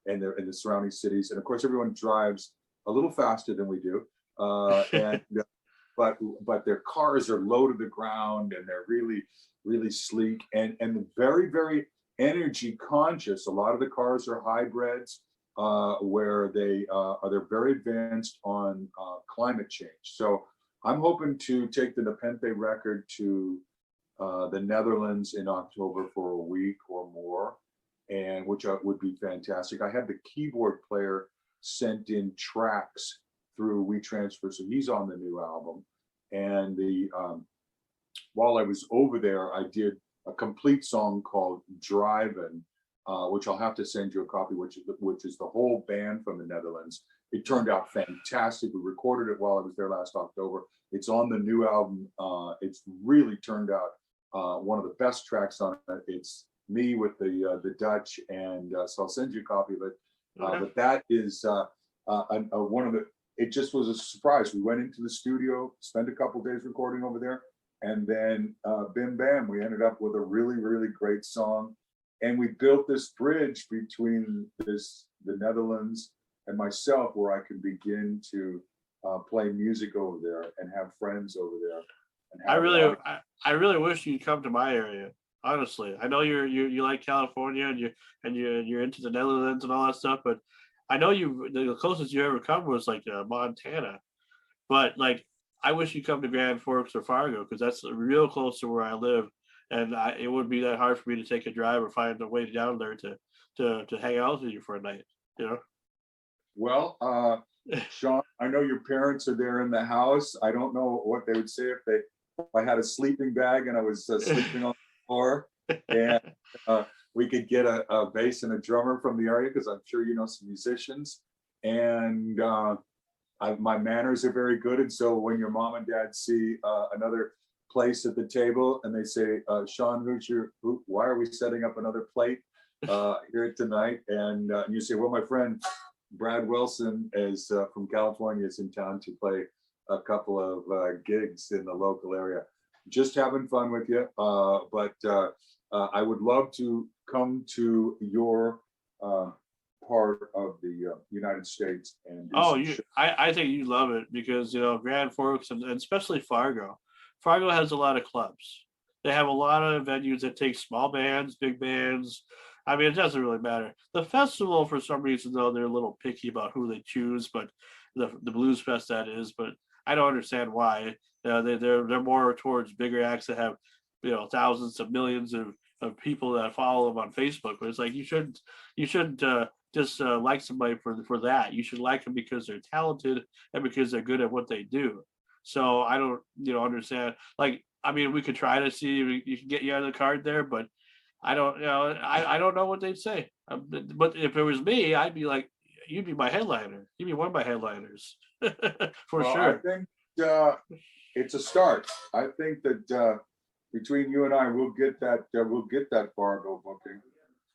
and the surrounding cities, and of course everyone drives a little faster than we do, and but their cars are low to the ground and they're really sleek and very energy conscious. A lot of the cars are hybrids where they're very advanced on climate change. So I'm hoping to take the Nepenthe record to the Netherlands in October for a week or more, and which would be fantastic. I had the keyboard player sent in tracks through WeTransfer, so he's on the new album. And while I was over there, I did a complete song called Drivin', which I'll have to send you a copy, which is the whole band from the Netherlands. It turned out fantastic. We recorded it while I was there last October. It's on the new album. It's really turned out one of the best tracks on it. It's me with the Dutch, and so I'll send you a copy of it. But that is one of the. It just was a surprise. We went into the studio, spent a couple days recording over there, and then bim bam, we ended up with a really great song. And we built this bridge between the Netherlands and myself, where I can begin to play music over there and have friends over there. And I really wish you'd come to my area. Honestly, I know you like California and you're into the Netherlands and all that stuff, but I know the closest you ever come was like Montana. But like, I wish you'd come to Grand Forks or Fargo, because that's real close to where I live. And it wouldn't be that hard for me to take a drive or find a way down there to hang out with you for a night, you know? Well, Sean, I know your parents are there in the house. I don't know what they would say if I had a sleeping bag and I was sleeping on the floor, and we could get a bass and a drummer from the area, because I'm sure you know some musicians. And my manners are very good. And so when your mom and dad see another place at the table and they say, Sean, why are we setting up another plate here tonight? And you say, well, my friend Brad Wilson is from California, is in town to play a couple of gigs in the local area. Just having fun with you. But I would love to come to your part of the United States. And I think you love it, because Grand Forks and especially Fargo has a lot of clubs. They have a lot of venues that take small bands, big bands. I mean, it doesn't really matter. The festival, for some reason, though, they're a little picky about who they choose, but the Blues Fest, that is. But I don't understand why. They're more towards bigger acts that have thousands of millions of people that follow them on Facebook. But it's like, you shouldn't just like somebody for that. You should like them because they're talented and because they're good at what they do. So I don't understand. Like, I mean, we could try to see if you can get you on the card there, but I don't I don't know what they'd say. But if it was me, I'd be like, you'd be my headliner. You'd be one of my headliners for sure. I think it's a start. I think that between you and I, we'll get that Fargo booking,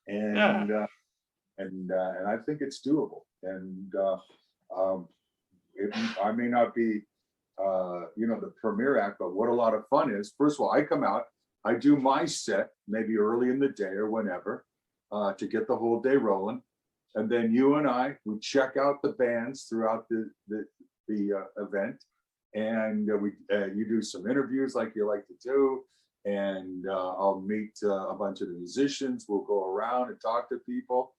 and I think it's doable. And I may not be the premier act, but what a lot of fun is. First of all, I come out, I do my set maybe early in the day or whenever to get the whole day rolling, and then you and we check out the bands throughout the event, and you do some interviews like you like to do, and I'll meet a bunch of the musicians. We'll go around and talk to people.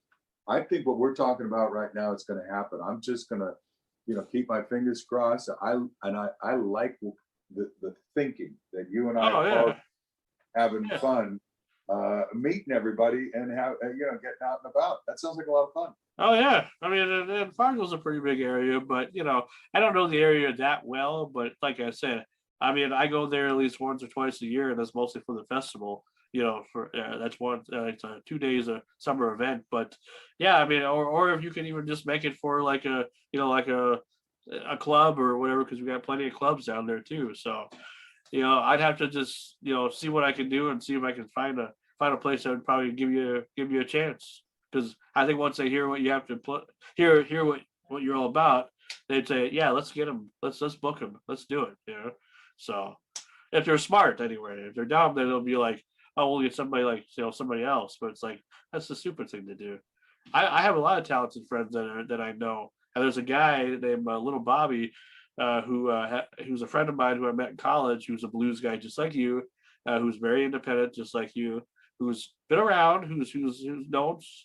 I think what we're talking about right now is going to happen. I'm just going to keep my fingers crossed. I like the thinking that you and I are having fun, meeting everybody and getting out and about. That sounds like a lot of fun. Oh yeah, I mean, and Fargo's a pretty big area, but I don't know the area that well. But like I said, I mean, I go there at least once or twice a year, and that's mostly for the festival. That's one. It's 2 days a summer event, but yeah, I mean, or if you can even just make it for like a a club or whatever, because we got plenty of clubs down there too. So I'd have to just see what I can do and see if I can find a place that would probably give you a chance, because I think once they hear what you have to hear what you're all about, they'd say, yeah, let's get him, let's book him, let's do it, you know. So if they're smart anyway, if they're dumb, then they'll be like, oh, we'll get somebody like, you know, somebody else. But it's like, that's the stupid thing to do. I have a lot of talented friends that I know, and there's a guy named Little Bobby, who's a friend of mine who I met in college, who's a blues guy just like you, who's very independent just like you, who's been around, who's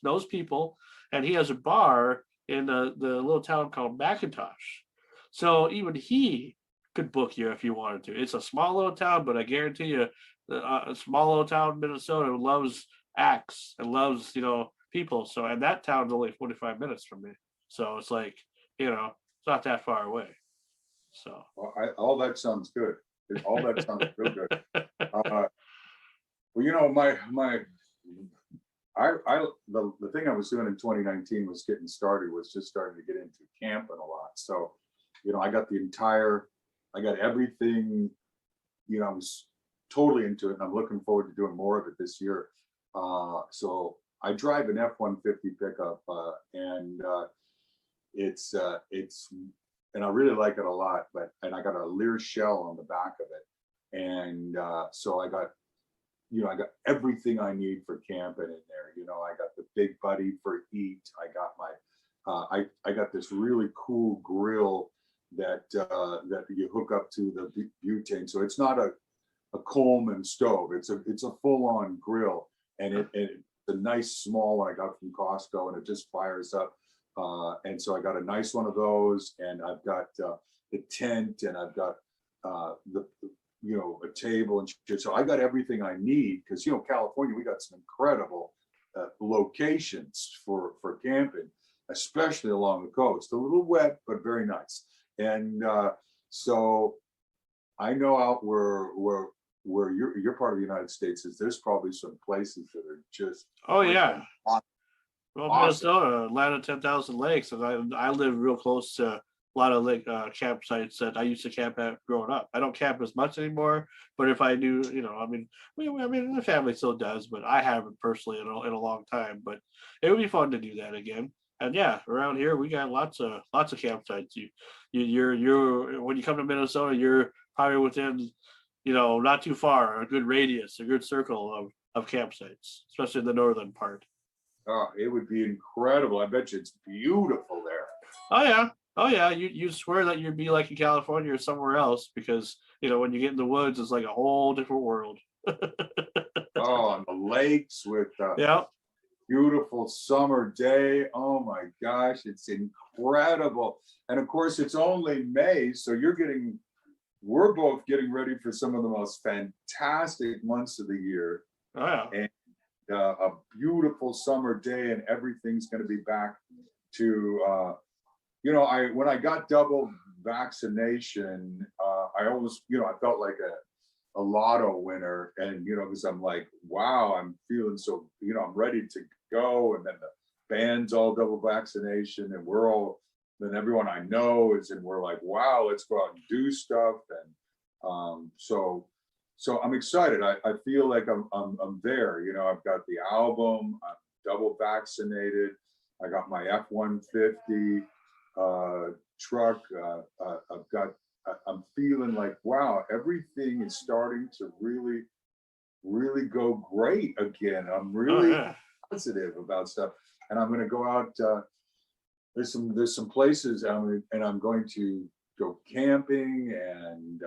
knows people, and he has a bar in the little town called McIntosh. So even he could book you if you wanted to. It's a small little town, but I guarantee you, a small little town in Minnesota loves acts and loves, you know, people. So, and that town's only 45 minutes from me. So it's like, you know, it's not that far away. So Well, all that sounds good. All that sounds real good. Well, you know, the thing I was doing in 2019 was just starting to get into camping a lot. So, you know, I got everything, you know, I was totally into it, and I'm looking forward to doing more of it this year. So I drive an F-150 pickup, and it's and I really like it a lot, and I got a Lear shell on the back of it. And so I got everything I need for camping in there. You know, I got the Big Buddy for heat. I got my, I got this really cool grill that you hook up to the butane. So it's not a Coleman stove. It's a full-on grill, and it's a nice small one I got from Costco, and it just fires up. And so I got a nice one of those, and I've got the tent, and I've got you know, a table and shit. So I got everything I need, because, you know, California, we got some incredible locations for camping, especially along the coast. A little wet, but very nice. And so I know out where your part of the United States is, there's probably some places that are just yeah. awesome. Well, Minnesota, Atlanta, 10,000 lakes, and I live real close to a lot of lake campsites that I used to camp at growing up. I don't camp as much anymore, but if I do, you know, I mean, the family still does, but I haven't personally in a long time. But it would be fun to do that again. And yeah, around here we got lots of campsites. You're when you come to Minnesota, you're probably within, you know, not too far, a good radius, a good circle of campsites, especially in the northern part. Oh, it would be incredible. I bet you it's beautiful there. Oh yeah. You swear that you'd be like in California or somewhere else, because, you know, when you get in the woods, it's like a whole different world. Oh, and the lakes with yeah. Beautiful summer day. Oh my gosh, it's incredible. And of course, it's only May, so we're both getting ready for some of the most fantastic months of the year. Oh yeah. And a beautiful summer day, and everything's going to be back to you know, when I got double vaccination, I almost, you know, I felt like a lotto winner, and, you know, because I'm like, wow, I'm feeling so, you know, I'm ready to go. And then the band's all double vaccination, and then everyone I know is, and we're like, wow, let's go out and do stuff. And so I'm excited. I feel like I'm there. You know, I've got the album, I'm double vaccinated, I got my F-150 truck. I'm feeling like, wow, everything is starting to really, really go great again. I'm really positive about stuff, and I'm going to go out. There's some places, and I'm going to go camping, and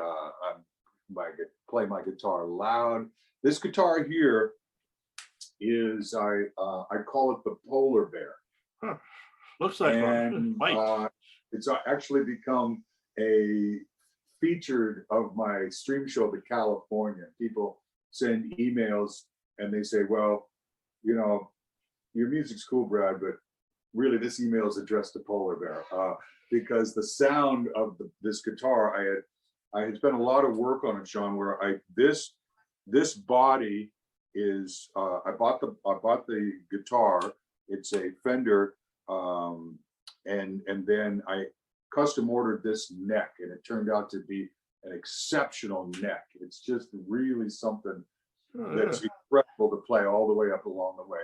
play my guitar loud. This guitar here is I call it the polar bear. Huh. Looks like and it's actually become a featured of my stream show to California. People send emails and they say, well, you know, your music's cool, Brad, but really this email is addressed to Polar Bear, because the sound of this guitar, I had spent a lot of work on it, Sean, where this body is, I bought the guitar. It's a Fender, and then I custom ordered this neck, and it turned out to be an exceptional neck. It's just really something that's incredible to play all the way up along the way.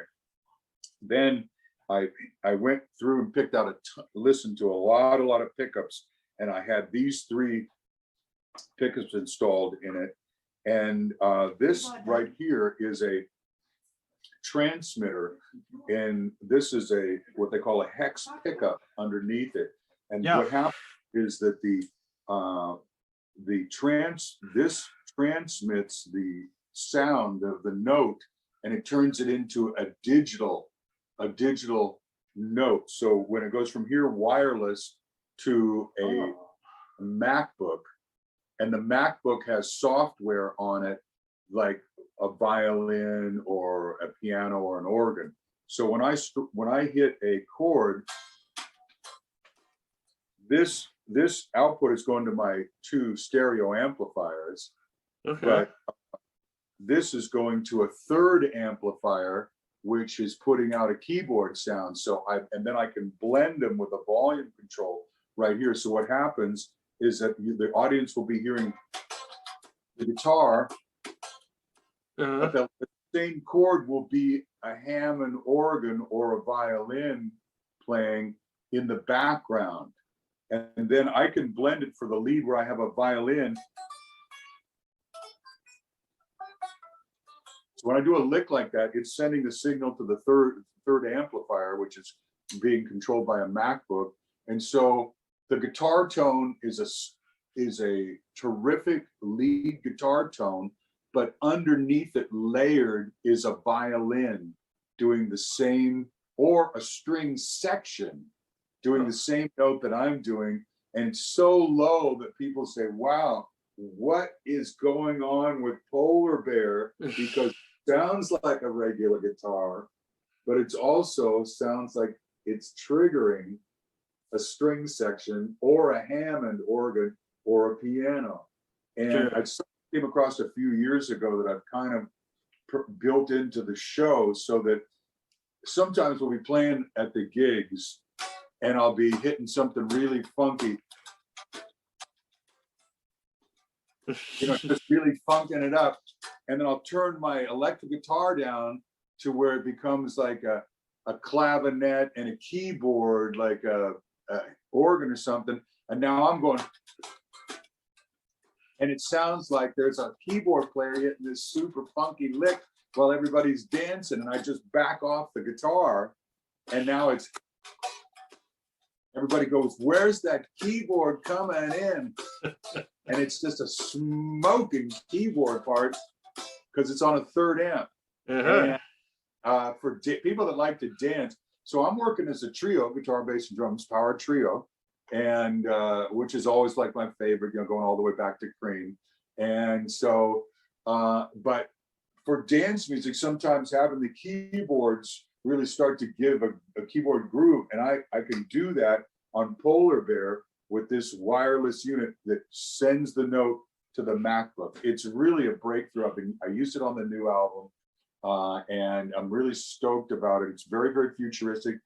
Then I went through and picked out listened to a lot of pickups, and I had these 3 pickups installed in it. And this right here is a transmitter, and this is what they call a hex pickup underneath it. And what happens is that this transmits the sound of the note, and it turns it into a digital note. So when it goes from here wireless to a MacBook, and the MacBook has software on it like a violin or a piano or an organ. So when I hit a chord, this output is going to my 2 stereo amplifiers, but this is going to a 3rd amplifier, which is putting out a keyboard sound. So and then I can blend them with a volume control right here. So what happens is that the audience will be hearing the guitar, but the same chord will be a Hammond organ or a violin playing in the background. And then I can blend it for the lead where I have a violin. So when I do a lick like that, it's sending the signal to the third amplifier, which is being controlled by a MacBook. And so the guitar tone is a terrific lead guitar tone, but underneath it layered is a violin doing the same, or a string section doing the same note that I'm doing. And it's so low that people say, wow, what is going on with Polar Bear? Because it sounds like a regular guitar, but it's also sounds like it's triggering a string section or a Hammond organ or a piano. And I came across a few years ago that I've kind of built into the show, so that sometimes we'll be playing at the gigs and I'll be hitting something really funky, just really funking it up. And then I'll turn my electric guitar down to where it becomes like a clavinet and a keyboard, like a organ or something. And now I'm going, and it sounds like there's a keyboard player hitting this super funky lick while everybody's dancing. And I just back off the guitar, and now it's, everybody goes, where's that keyboard coming in? And it's just a smoking keyboard part because it's on a 3rd amp. And for people that like to dance, so I'm working as a trio, guitar, bass, and drums, power trio, and which is always like my favorite, going all the way back to Cream. And so, but for dance music, sometimes having the keyboards really start to give a keyboard groove, and I can do that on Polar Bear with this wireless unit that sends the note to the MacBook. It's really a breakthrough. I used it on the new album, and I'm really stoked about it. It's very, very futuristic.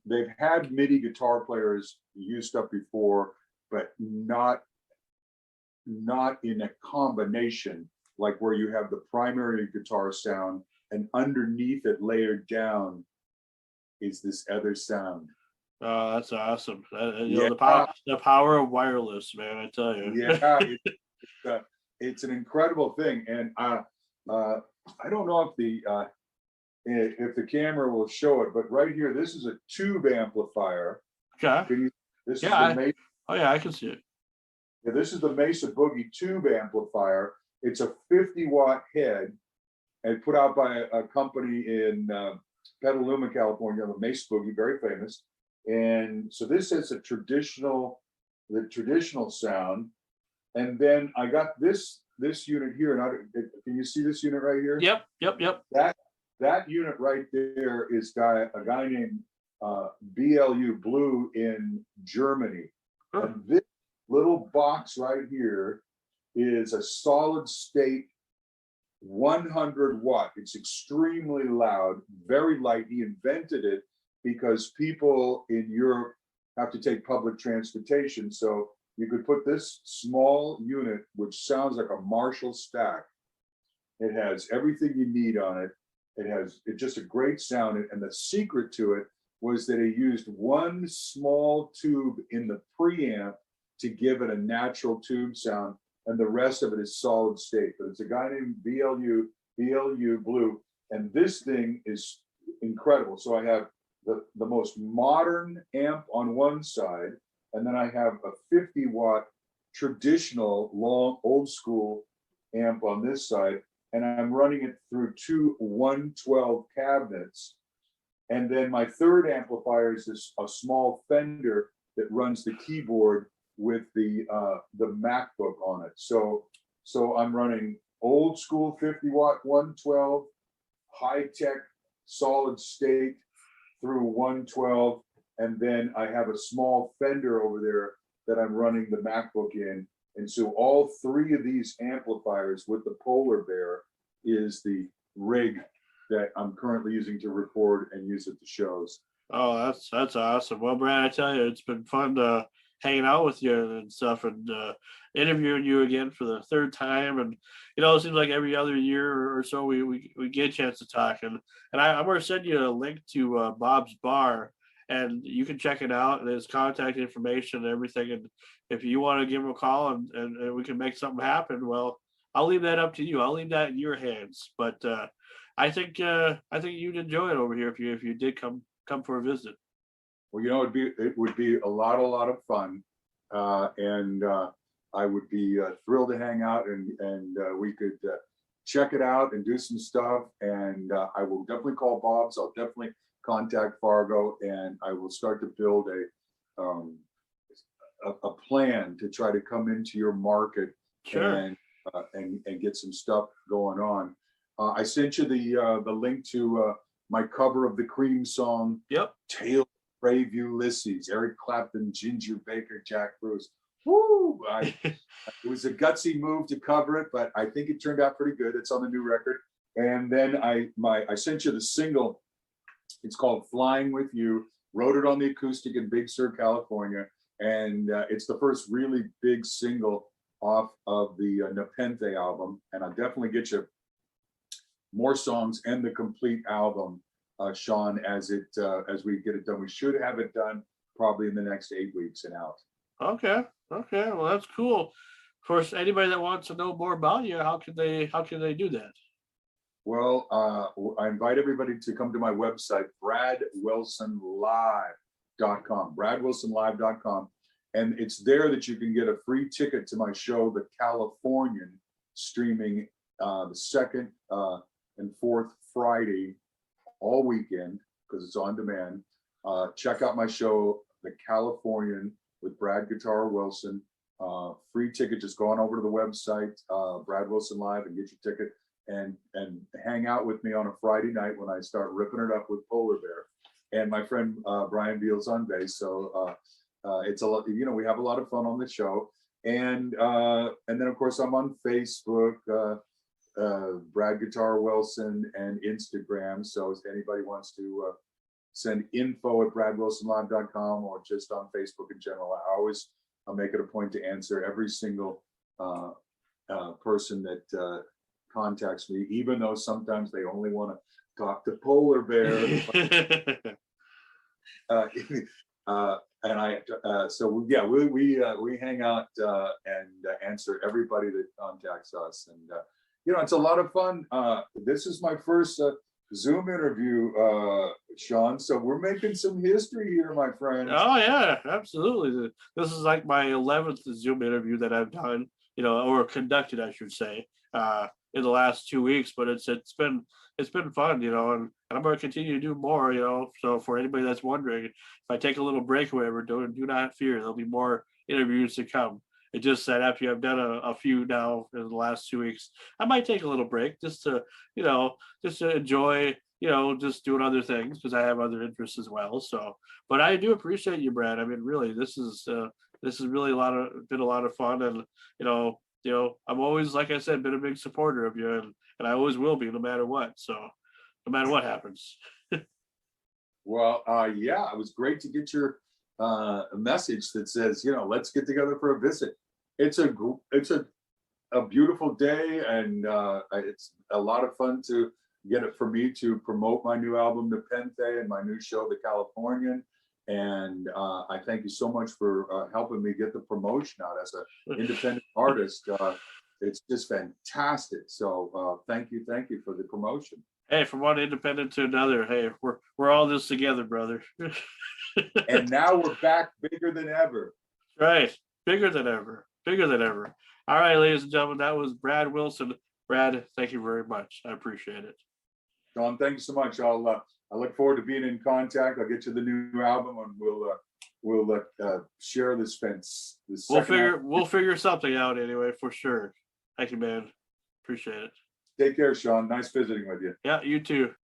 They've had MIDI guitar players use stuff before, but not in a combination, like where you have the primary guitar sound and underneath it layered down is this other sound. Oh, that's awesome. The power of wireless, man, I tell you. Yeah, it's an incredible thing. And I don't know if the camera will show it, but right here, this is a tube amplifier. Okay. I can see it. Yeah, this is the Mesa Boogie tube amplifier. It's a 50-watt head, and put out by a company in Petaluma, California, the Mesa Boogie, very famous. And so this is the traditional sound. And then I got this unit here, and can you see this unit right here? Yep. That unit right there is a guy named BLU Blue in Germany. Sure. And this little box right here is a solid state 100 watt. It's extremely loud, very light. He invented it because people in Europe have to take public transportation. So you could put this small unit, which sounds like a Marshall stack. It has everything you need on it. it's just a great sound. And the secret to it was that he used one small tube in the preamp to give it a natural tube sound, and the rest of it is solid state. But it's a guy named BLU Blue, and this thing is incredible. So I have the most modern amp on one side, and then I have a 50-watt traditional long old school amp on this side, and I'm running it through two 112 cabinets. And then my third amplifier is a small Fender that runs the keyboard with the MacBook on it. So I'm running old school 50-watt 112, high-tech solid state through 112, and then I have a small Fender over there that I'm running the MacBook in. And so all three of these amplifiers with the Polar Bear is the rig that I'm currently using to record and use at the shows. Oh, that's awesome. Well, Brad, I tell you, it's been fun hanging out with you and stuff, and interviewing you again for the third time. And it seems like every other year or so we get a chance to talk. And I'm going to send you a link to Bob's Bar, and you can check it out, and his contact information and everything. And if you want to give him a call and we can make something happen, well, I'll leave that up to you. I'll leave that in your hands. But I think you'd enjoy it over here if you did come for a visit. Well, it would be a lot of fun, and I would be thrilled to hang out, and we could check it out and do some stuff. And I will definitely call Bob's. I'll definitely contact Fargo, and I will start to build a plan to try to come into your market. Sure. And get some stuff going on. I sent you the link to my cover of the Cream song. Yep. Tale of Brave Ulysses, Eric Clapton, Ginger Baker, Jack Bruce. Woo! It was a gutsy move to cover it, but I think it turned out pretty good. It's on the new record. And then I sent you the single. It's called Flying With You. Wrote it on the acoustic in Big Sur, California. And it's the first really big single off of the Nepenthe album. And I'll definitely get you more songs and the complete album, Sean, as we get it done. We should have it done probably in the next 8 weeks and out. Okay. Well, that's cool. Of course, anybody that wants to know more about you, how can they do that? Well, I invite everybody to come to my website, bradwilsonlive.com, bradwilsonlive.com. And it's there that you can get a free ticket to my show, The Californian, streaming the second and fourth Friday all weekend, because it's on demand. Check out my show, The Californian, with Brad Guitar Wilson. Free ticket. Just go on over to the website, Brad Wilson Live, and get your ticket and hang out with me on a Friday night when I start ripping it up with Polar Bear and my friend Brian Beals on bass. So it's a lot. We have a lot of fun on the show, and then of course I'm on Facebook, Brad Guitar Wilson, and Instagram. So if anybody wants to send info at bradwilsonlive.com or just on Facebook in general, I'll make it a point to answer every single person that contacts me, even though sometimes they only want to talk to Polar Bear. We hang out and answer everybody that contacts us, and it's a lot of fun. This is my first Zoom interview, Sean, so we're making some history here, my friend. Oh yeah, absolutely. This is like my 11th Zoom interview that I've done, or conducted, I should say, in the last 2 weeks. But it's been fun, and I'm going to continue to do more, So for anybody that's wondering, if I take a little break or whatever, do not fear. There'll be more interviews to come. It just that after I've done a few now in the last 2 weeks, I might take a little break just to enjoy, just doing other things, because I have other interests as well. So, but I do appreciate you, Brad. I mean, really, this is really been a lot of fun, and I'm always, like I said, been a big supporter of you, and I always will be, no matter what. So, no matter what happens. Well, it was great to get your a message that says, let's get together for a visit. It's a beautiful day, and it's a lot of fun to get it for me to promote my new album, Nepenthe, and my new show, The Californian. And I thank you so much for helping me get the promotion out as an independent artist. It's just fantastic. So thank you for the promotion. Hey, from one independent to another, hey, we're all this together, brother. And now we're back bigger than ever. Right, bigger than ever. All right, ladies and gentlemen, that was Brad Wilson. Brad, thank you very much. I appreciate it. John, thank you so much. I look forward to being in contact. I'll get you the new album, and we'll share this fence. We'll figure something out anyway, for sure. Thank you, man. Appreciate it. Take care, Sean. Nice visiting with you. Yeah, you too.